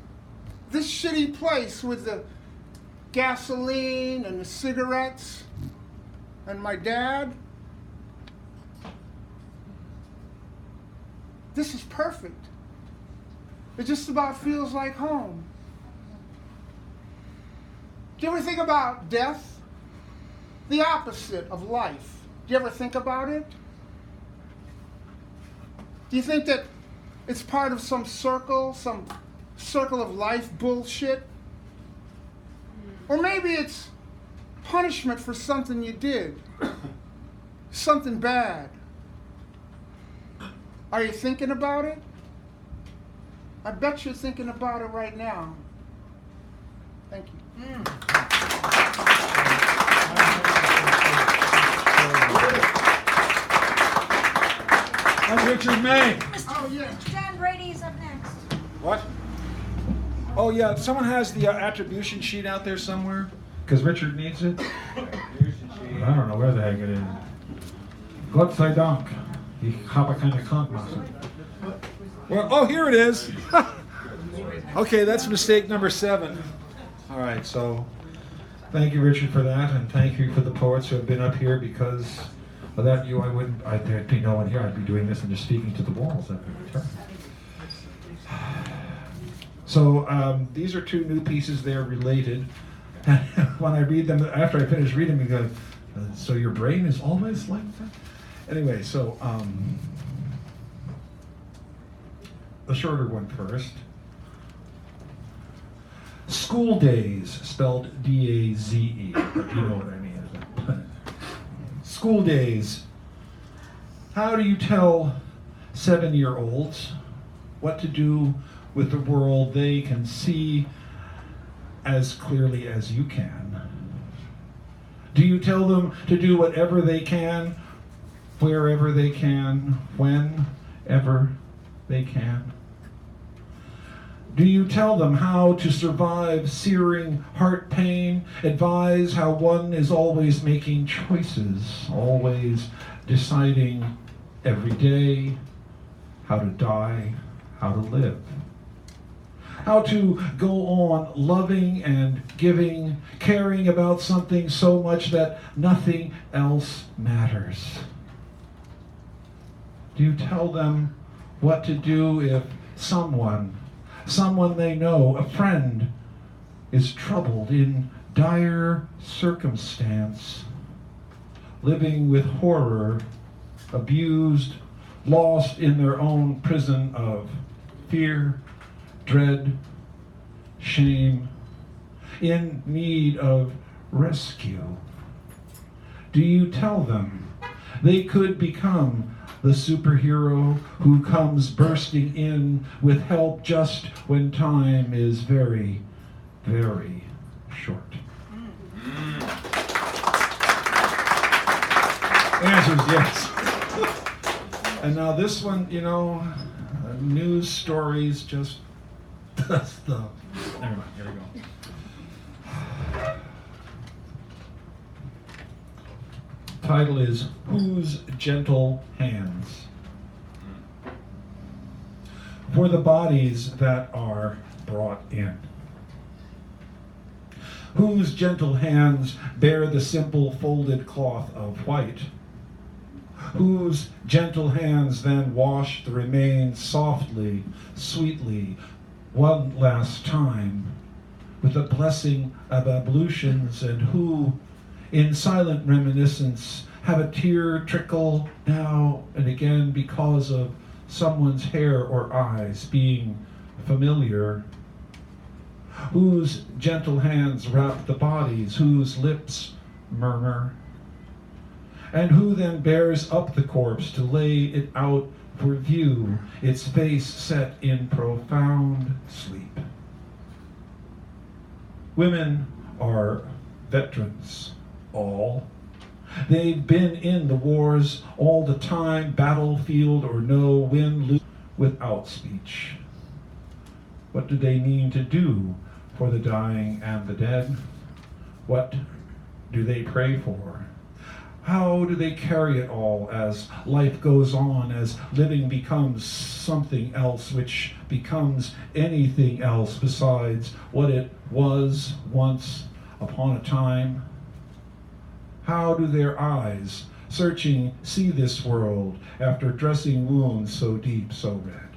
this shitty place with the gasoline and the cigarettes and my dad. This is perfect. It just about feels like home. Do you ever think about death? The opposite of life. Do you ever think about it? Do you think that it's part of some circle of life bullshit? Or maybe it's punishment for something you did, something bad. Are you thinking about it? I bet you're thinking about it right now. Thank you. I'm Richard May. Oh, yeah. John Brady's up next. What? Oh yeah, someone has the attribution sheet out there somewhere? Because Richard needs it. I don't know where the heck it is. Gott sei Dank. Ich habe keine Krankmasse. Well, oh, here it is. Okay, that's mistake number 7. All right, so thank you, Richard, for that, and thank you for the poets who have been up here, because without you, there'd be no one here. I'd be doing this and just speaking to the walls. That'd be terrible. So these are 2 new pieces. They're related. When I read them, after I finish reading them, we go, so your brain is always like that? Anyway, so the shorter one first. School days, spelled D-A-Z-E. You know what I mean. School days. How do you tell 7-year-olds what to do with the world they can see as clearly as you can? Do you tell them to do whatever they can, wherever they can, whenever they can? Do you tell them how to survive searing heart pain, advise how one is always making choices, always deciding every day how to die, how to live? How to go on loving and giving, caring about something so much that nothing else matters? Do you tell them what to do if someone they know, a friend, is troubled in dire circumstance, living with horror, abused, lost in their own prison of fear, dread, shame, in need of rescue? Do you tell them they could become the superhero who comes bursting in with help just when time is very, very short? The answer is yes. And now this one, news stories just stuff. Never mind, here we go. Title is Whose Gentle Hands? For the bodies that are brought in. Whose gentle hands bear the simple folded cloth of white? Whose gentle hands then wash the remains softly, sweetly, one last time, with a blessing of ablutions, and who, in silent reminiscence, have a tear trickle now and again because of someone's hair or eyes being familiar? Whose gentle hands wrap the bodies, whose lips murmur? And who then bears up the corpse to lay it out for view, its face set in profound sleep? Women are veterans, all. They've been in the wars all the time, battlefield or no, win, lose, without speech. What do they mean to do for the dying and the dead? What do they pray for? How do they carry it all as life goes on, as living becomes something else, which becomes anything else besides what it was once upon a time? How do their eyes, searching, see this world after dressing wounds so deep, so red?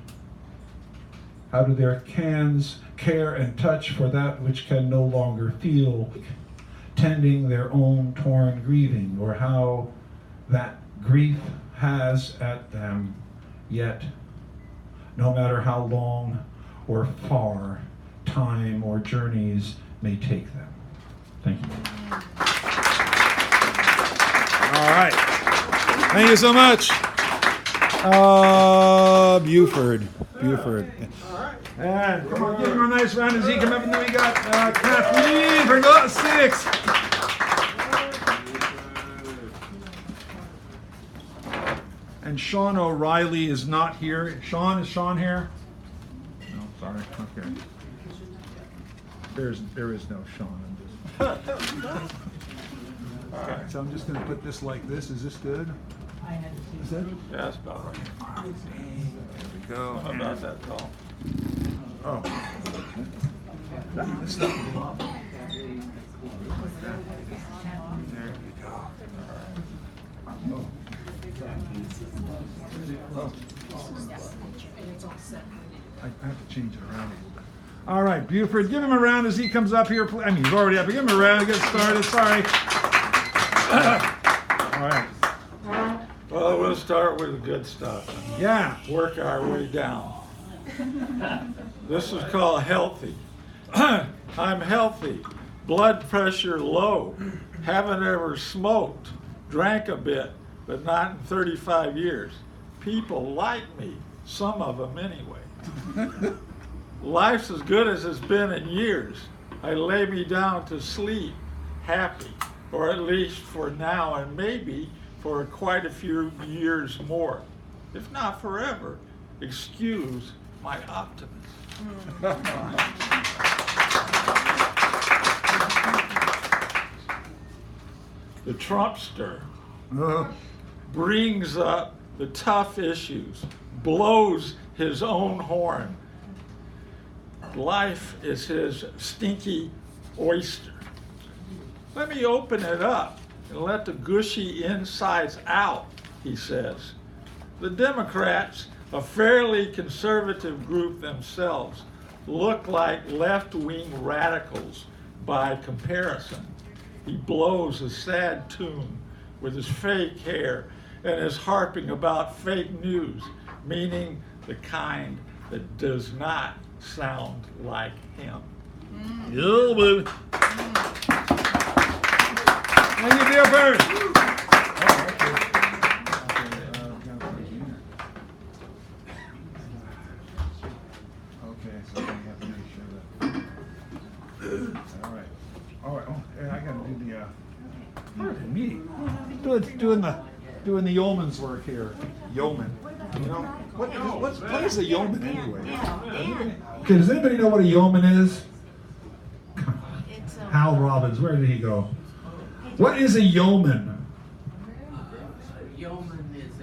How do their hands care and touch for that which can no longer feel, tending their own torn grieving, or how that grief has at them, yet, no matter how long or far time or journeys may take them? Thank you. All right. Thank you so much. Buford. And come on, give him a nice round as he come up, and then we got Kathleen for note 6. And Sean O'Reilly is not here. Sean, is Sean here? No, sorry, not here. there is no Sean in this. Okay, so I'm just going to put this like this. Is this good? Is that? Yeah, that's about right. There we go. How about that tall? Oh. This stuff will go up. There we go. Oh. Oh. I have to change it around a little bit. All right, Buford, give him a round as he comes up here. I mean, he's already up. Give him a round to get started. Sorry. All right. Well, we'll start with the good stuff. Yeah. Work our way down. This is called healthy. I'm healthy. Blood pressure low. Haven't ever smoked. Drank a bit, but not in 35 years. People like me. Some of them anyway. Life's as good as it's been in years. I lay me down to sleep, happy, or at least for now and maybe for quite a few years more, if not forever. Excuse my optimism. The Trumpster brings up the tough issues, blows his own horn. Life is his stinky oyster. Let me open it up and let the gushy insides out, he says. The Democrats, a fairly conservative group themselves, look like left-wing radicals by comparison. He blows a sad tune with his fake hair and is harping about fake news, meaning the kind that does not sound like him. Yeah, baby. Thank you, Buford. Okay, so we have to make sure that. All right. Oh, and I got to do the meeting. Doing the yeoman's work here. Yeoman. You know what is a yeoman anyway? Okay, does anybody know what a yeoman is? Hal Robbins, where did he go? What is a yeoman? A yeoman is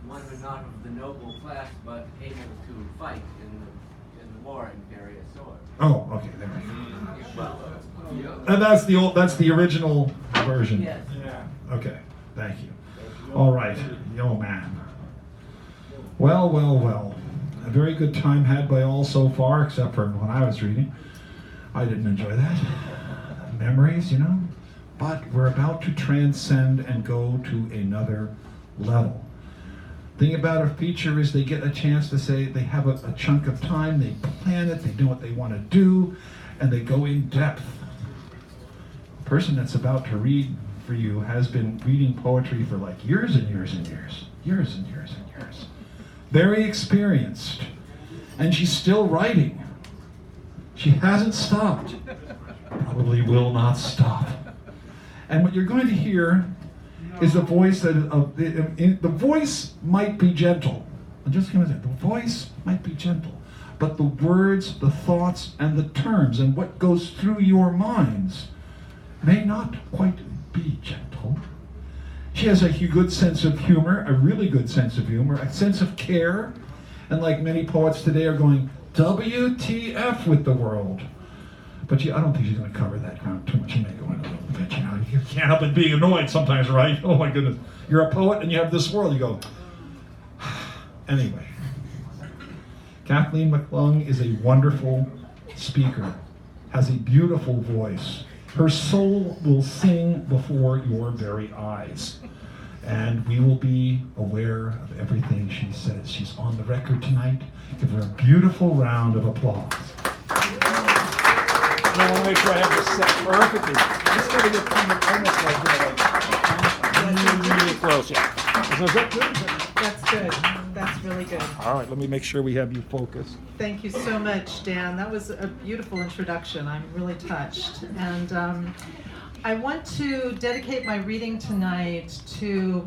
one not of the noble class, but able to fight in the war and carry a sword. Oh, okay. There we go. And that's the original version. Yes. Yeah. Okay, thank you. All right, yeoman. Well, well, well. A very good time had by all so far, except for when I was reading. I didn't enjoy that. Memories, you know. But we're about to transcend and go to another level. Thing about a feature is they get a chance to say they have a chunk of time, they plan it, they know what they want to do, and they go in depth. The person that's about to read for you has been reading poetry for like years and years and years. Years and years and years. Very experienced. And she's still writing. She hasn't stopped. Probably will not stop. And what you're going to hear is a voice that the voice might be gentle. I'm just going to say the voice might be gentle, but the words, the thoughts, and the terms, and what goes through your minds may not quite be gentle. She has a good sense of humor, a really good sense of humor, a sense of care, and like many poets today are going WTF with the world. But I don't think she's going to cover that ground too much. She may go in a little bit, you know. You can't help but being annoyed sometimes, right? Oh my goodness. You're a poet and you have this world. You go, anyway. Kathleen McClung is a wonderful speaker, has a beautiful voice. Her soul will sing before your very eyes. And we will be aware of everything she says. She's on the record tonight. Give her a beautiful round of applause. I want to make sure I have this set perfectly. Just got to get kind of almost like really close. Yeah. Is that good? That's good. That's really good. All right, let me make sure we have you focused. Thank you so much, Dan. That was a beautiful introduction. I'm really touched. And I want to dedicate my reading tonight to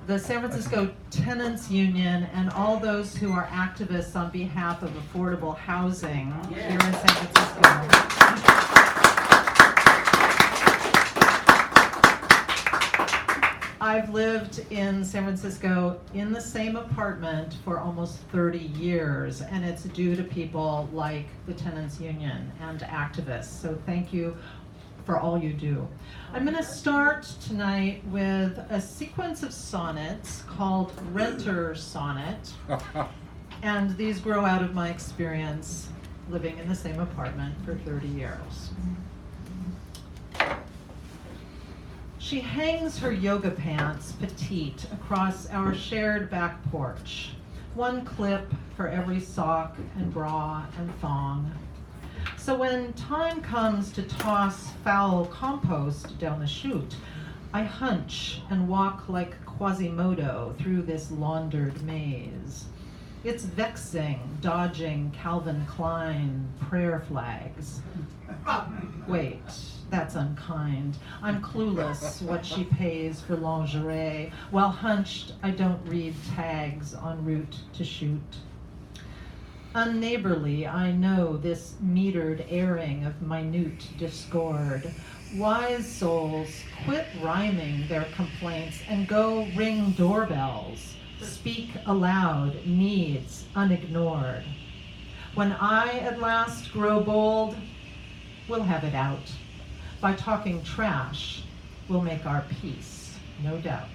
the San Francisco Tenants Union and all those who are activists on behalf of affordable housing here in San Francisco. I've lived in San Francisco in the same apartment for almost 30 years, and it's due to people like the Tenants Union and activists. So thank you for all you do. I'm going to start tonight with a sequence of sonnets called Renter Sonnet, and these grow out of my experience living in the same apartment for 30 years. She hangs her yoga pants petite across our shared back porch, one clip for every sock and bra and thong. So when time comes to toss foul compost down the chute, I hunch and walk like Quasimodo through this laundered maze. It's vexing, dodging Calvin Klein prayer flags. Wait, that's unkind. I'm clueless what she pays for lingerie. While hunched, I don't read tags en route to shoot. Unneighborly, I know this metered airing of minute discord. Wise souls, quit rhyming their complaints and go ring doorbells. Speak aloud, needs unignored. When I at last grow bold, we'll have it out. By talking trash, we'll make our peace, no doubt.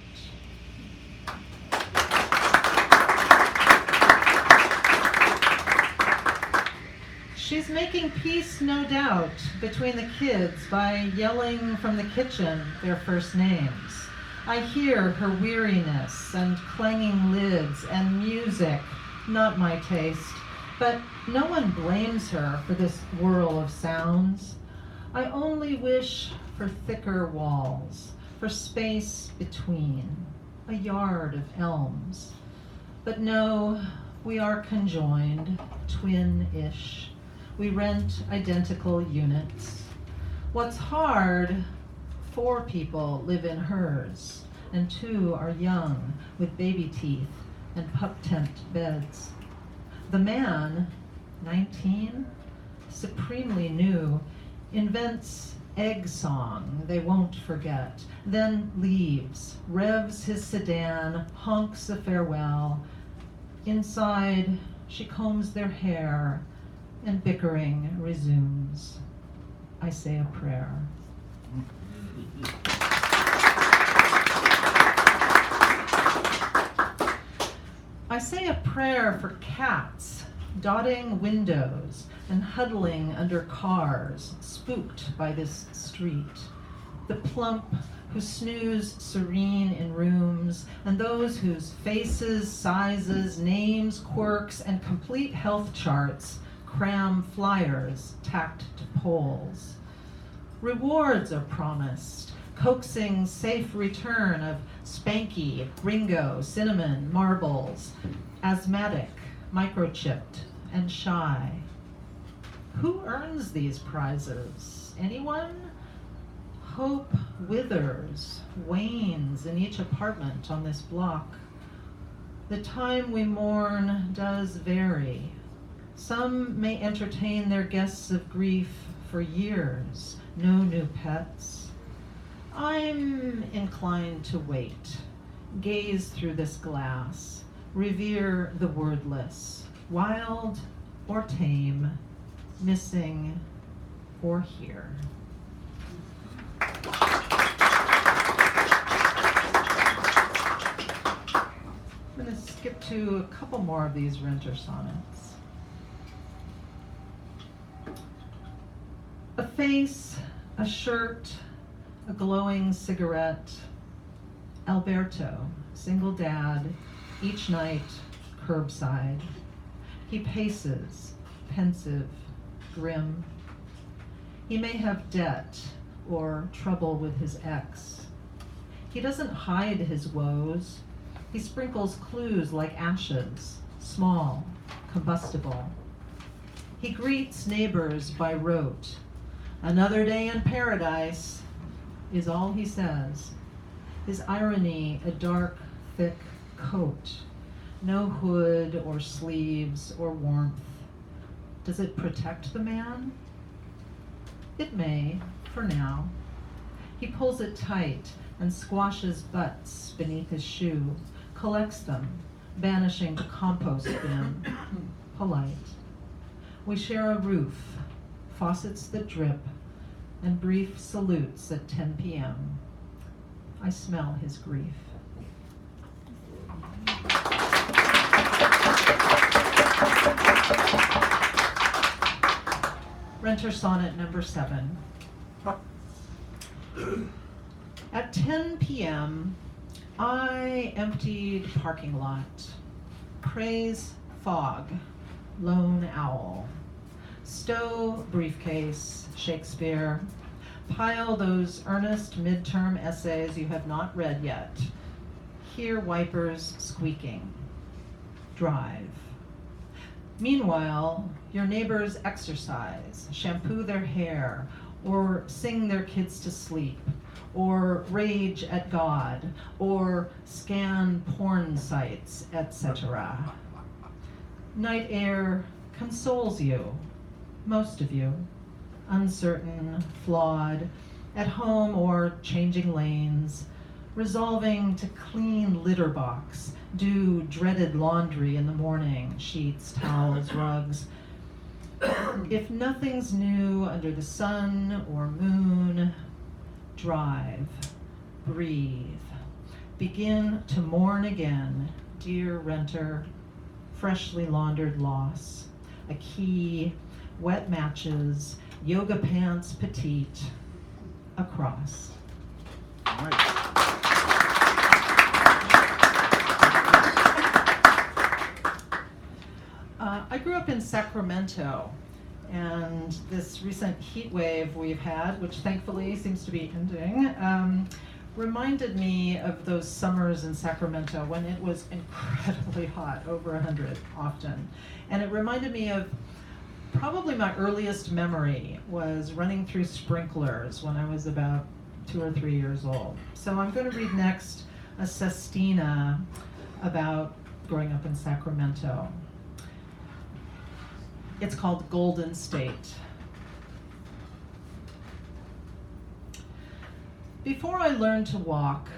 She's making peace, no doubt, between the kids by yelling from the kitchen their first names. I hear her weariness and clanging lids and music, not my taste, but no one blames her for this whirl of sounds. I only wish for thicker walls, for space between, a yard of elms. But no, we are conjoined, twin-ish. We rent identical units. What's hard, 4 people live in hers, and 2 are young, with baby teeth and pup tent beds. The man, 19, supremely new, invents egg song they won't forget, then leaves, revs his sedan, honks a farewell. Inside, she combs their hair, and bickering resumes. I say a prayer. I say a prayer for cats, dotting windows and huddling under cars, spooked by this street. The plump who snooze serene in rooms, and those whose faces, sizes, names, quirks, and complete health charts cram flyers tacked to poles. Rewards are promised, coaxing safe return of Spanky, Ringo, Cinnamon, Marbles, asthmatic, microchipped, and shy. Who earns these prizes? Anyone? Hope withers, wanes in each apartment on this block. The time we mourn does vary. Some may entertain their guests of grief for years, no new pets. I'm inclined to wait, gaze through this glass, revere the wordless, wild or tame, missing or here. I'm going to skip to a couple more of these renter sonnets. A face, a shirt, a glowing cigarette. Alberto, single dad, each night curbside. He paces, pensive, grim. He may have debt or trouble with his ex. He doesn't hide his woes. He sprinkles clues like ashes, small, combustible. He greets neighbors by rote. Another day in paradise is all he says. His irony a dark thick coat, no hood or sleeves or warmth. Does it protect the man? It may, for now. He pulls it tight and squashes butts beneath his shoe, collects them, banishing to compost bin. Polite. We share a roof, faucets that drip, and brief salutes at 10 p.m. I smell his grief. Renter Sonnet number 7. At 10 p.m., I emptied parking lot. Praise fog, lone owl. Stow briefcase, Shakespeare. Pile those earnest midterm essays you have not read yet. Hear wipers squeaking. Drive. Meanwhile, your neighbors exercise, shampoo their hair, or sing their kids to sleep, or rage at God, or scan porn sites, etc. Night air consoles you, most of you, uncertain, flawed, at home or changing lanes, resolving to clean litter box, do dreaded laundry in the morning, sheets, towels, rugs. If nothing's new under the sun or moon, drive, breathe, begin to mourn again, dear renter, freshly laundered loss, a key, wet matches, yoga pants petite, across. I grew up in Sacramento, and this recent heat wave we've had, which thankfully seems to be ending, reminded me of those summers in Sacramento when it was incredibly hot, over 100 often. And it reminded me of probably my earliest memory was running through sprinklers when I was about 2 or 3 years old. So I'm going to read next a sestina about growing up in Sacramento. It's called Golden State. Before I learned to walk,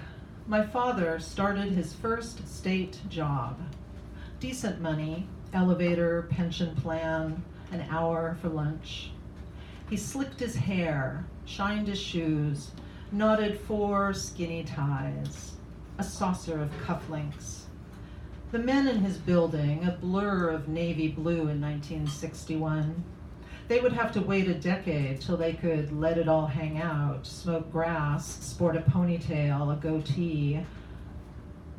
my father started his first state job. Decent money, elevator, pension plan, an hour for lunch. He slicked his hair, shined his shoes, knotted 4 skinny ties, a saucer of cufflinks. The men in his building, a blur of navy blue in 1961. They would have to wait a decade till they could let it all hang out, smoke grass, sport a ponytail, a goatee.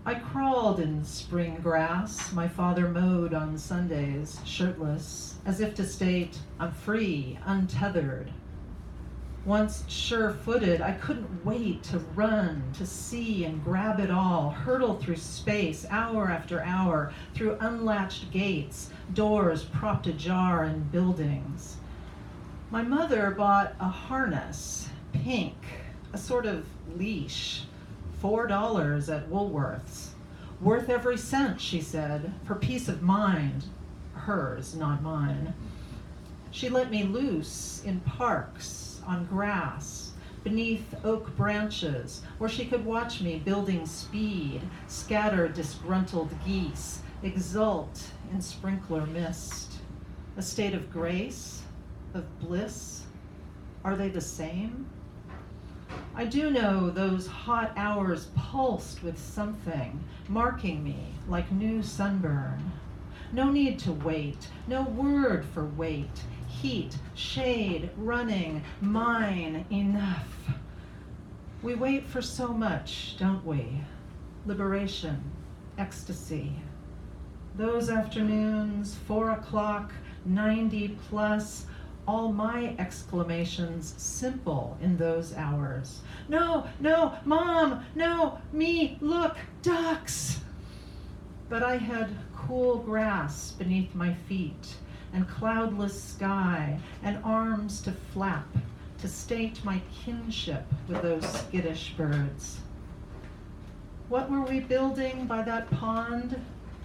I crawled in spring grass my father mowed on Sundays, shirtless, as if to state, I'm free, untethered. Once sure-footed, I couldn't wait to run, to see and grab it all, hurtle through space, hour after hour, through unlatched gates, doors propped ajar in buildings. My mother bought a harness, pink, a sort of leash, $4 at Woolworth's. Worth every cent, she said, for peace of mind. Hers, not mine. She let me loose in parks, on grass, beneath oak branches, where she could watch me building speed, scatter disgruntled geese, exult in sprinkler mist. A state of grace, of bliss, are they the same? I do know those hot hours pulsed with something, marking me like new sunburn. No need to wait, no word for wait. Heat, shade, running, mine, enough. We wait for so much, don't we? Liberation, ecstasy. Those afternoons, 4 o'clock, 90 plus, all my exclamations simple in those hours. No, no, Mom, no, me, look, ducks! But I had cool grass beneath my feet, and cloudless sky, and arms to flap, to state my kinship with those skittish birds. What were we building by that pond?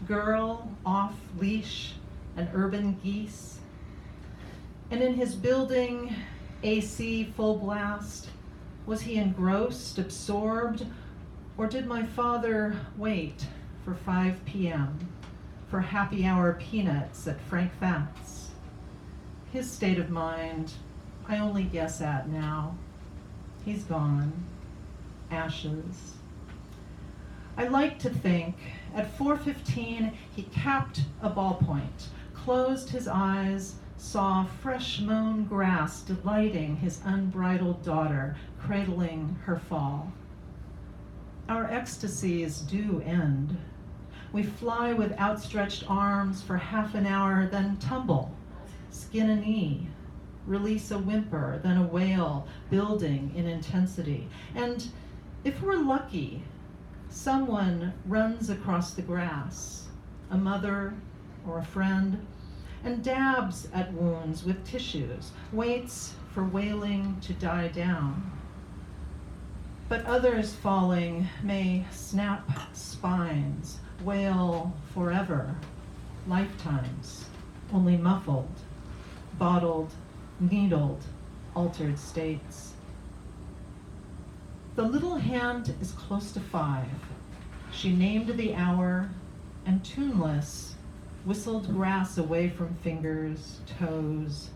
Girl, off leash, and urban geese? And in his building, AC full blast, was he engrossed, absorbed, or did my father wait for 5 p.m. for happy hour peanuts at Frank Fat's? His state of mind, I only guess at now. He's gone. Ashes. I like to think at 4:15 he capped a ballpoint, closed his eyes, saw fresh mown grass delighting his unbridled daughter, cradling her fall. Our ecstasies do end. We fly with outstretched arms for half an hour, then tumble, skin a knee, release a whimper, then a wail, building in intensity. And if we're lucky, someone runs across the grass, a mother or a friend, and dabs at wounds with tissues, waits for wailing to die down. But others falling may snap spines, wail forever, lifetimes, only muffled, bottled, needled, altered states. The little hand is close to 5. She named the hour, and tuneless, whistled grass away from fingers, toes.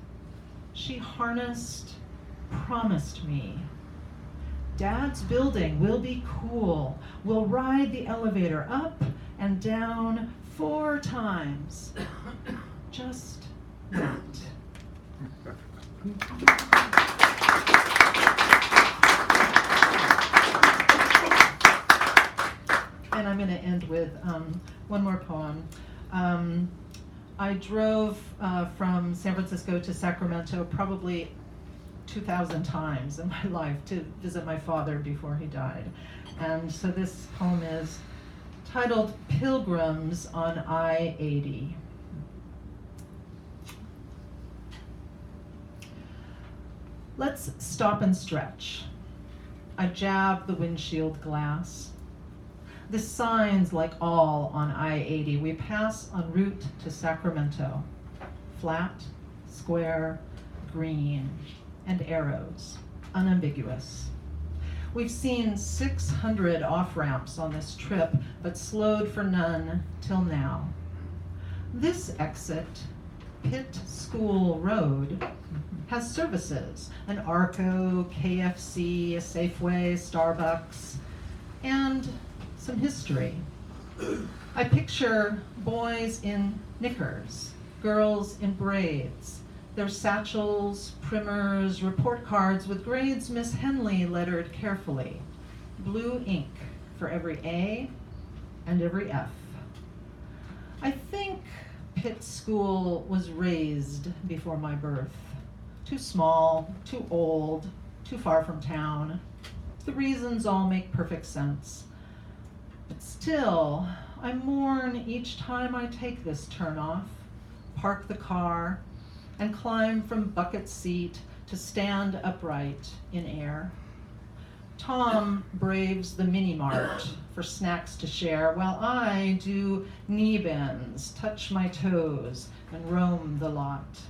She harnessed, promised me. Dad's building will be cool. We'll ride the elevator up and down 4 times. Just that. And I'm going to end with one more poem. I drove from San Francisco to Sacramento probably 2,000 times in my life to visit my father before he died. And so this poem is titled Pilgrims on I-80. Let's stop and stretch. I jab the windshield glass. The signs like all on I-80. We pass en route to Sacramento. Flat, square, green, and arrows, unambiguous. We've seen 600 off-ramps on this trip, but slowed for none till now. This exit, Pitt School Road, has services, an Arco, KFC, a Safeway, Starbucks, and some history. I picture boys in knickers, girls in braids, their satchels, primers, report cards with grades Miss Henley lettered carefully, blue ink for every A and every F. I think Pitt School was raised before my birth. Too small, too old, too far from town. The reasons all make perfect sense. But still, I mourn each time I take this turnoff, park the car, and climb from bucket seat to stand upright in air. Tom braves the mini-mart for snacks to share, while I do knee bends, touch my toes, and roam the lot.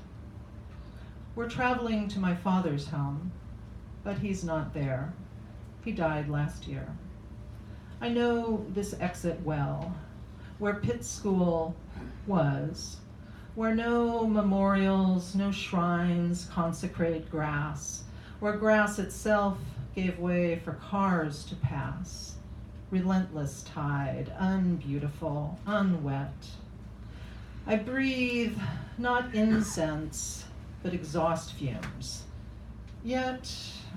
We're traveling to my father's home, but he's not there. He died last year. I know this exit well, where Pitt School was, where no memorials, no shrines consecrate grass, where grass itself gave way for cars to pass. Relentless tide, unbeautiful, unwet. I breathe not incense, but exhaust fumes. Yet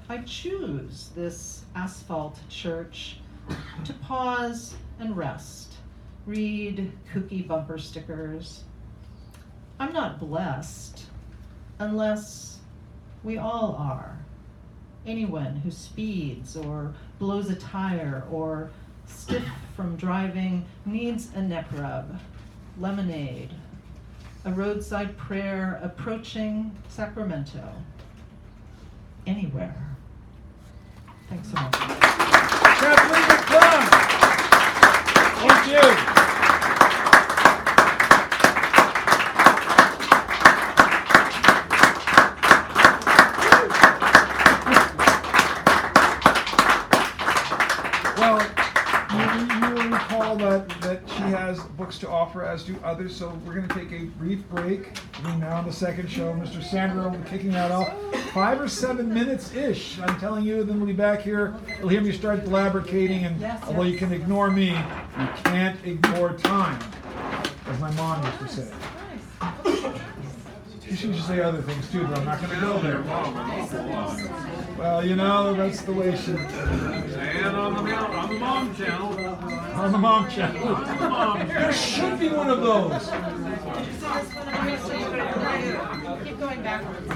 I choose this asphalt church to pause and rest, read kooky bumper stickers. I'm not blessed, unless we all are. Anyone who speeds or blows a tire or stiff from driving needs a neck rub, lemonade, a roadside prayer approaching Sacramento. Anywhere. Thanks so much. Kathleen McClung. Thank you. Well, you will recall that she has books to offer, as do others, so we're going to take a brief break between now and the second show. Mr. Sandro will be kicking that off. 5 or 7 minutes-ish, I'm telling you, then we'll be back here. You'll hear me start blabbercating, and although you can ignore me, you can't ignore time, as my mom used to say. She used to say other things too, but I'm not going to go there. Well, you know, that's the way she... And on the mom channel. On the mom channel. There should be one of those. Keep going backwards.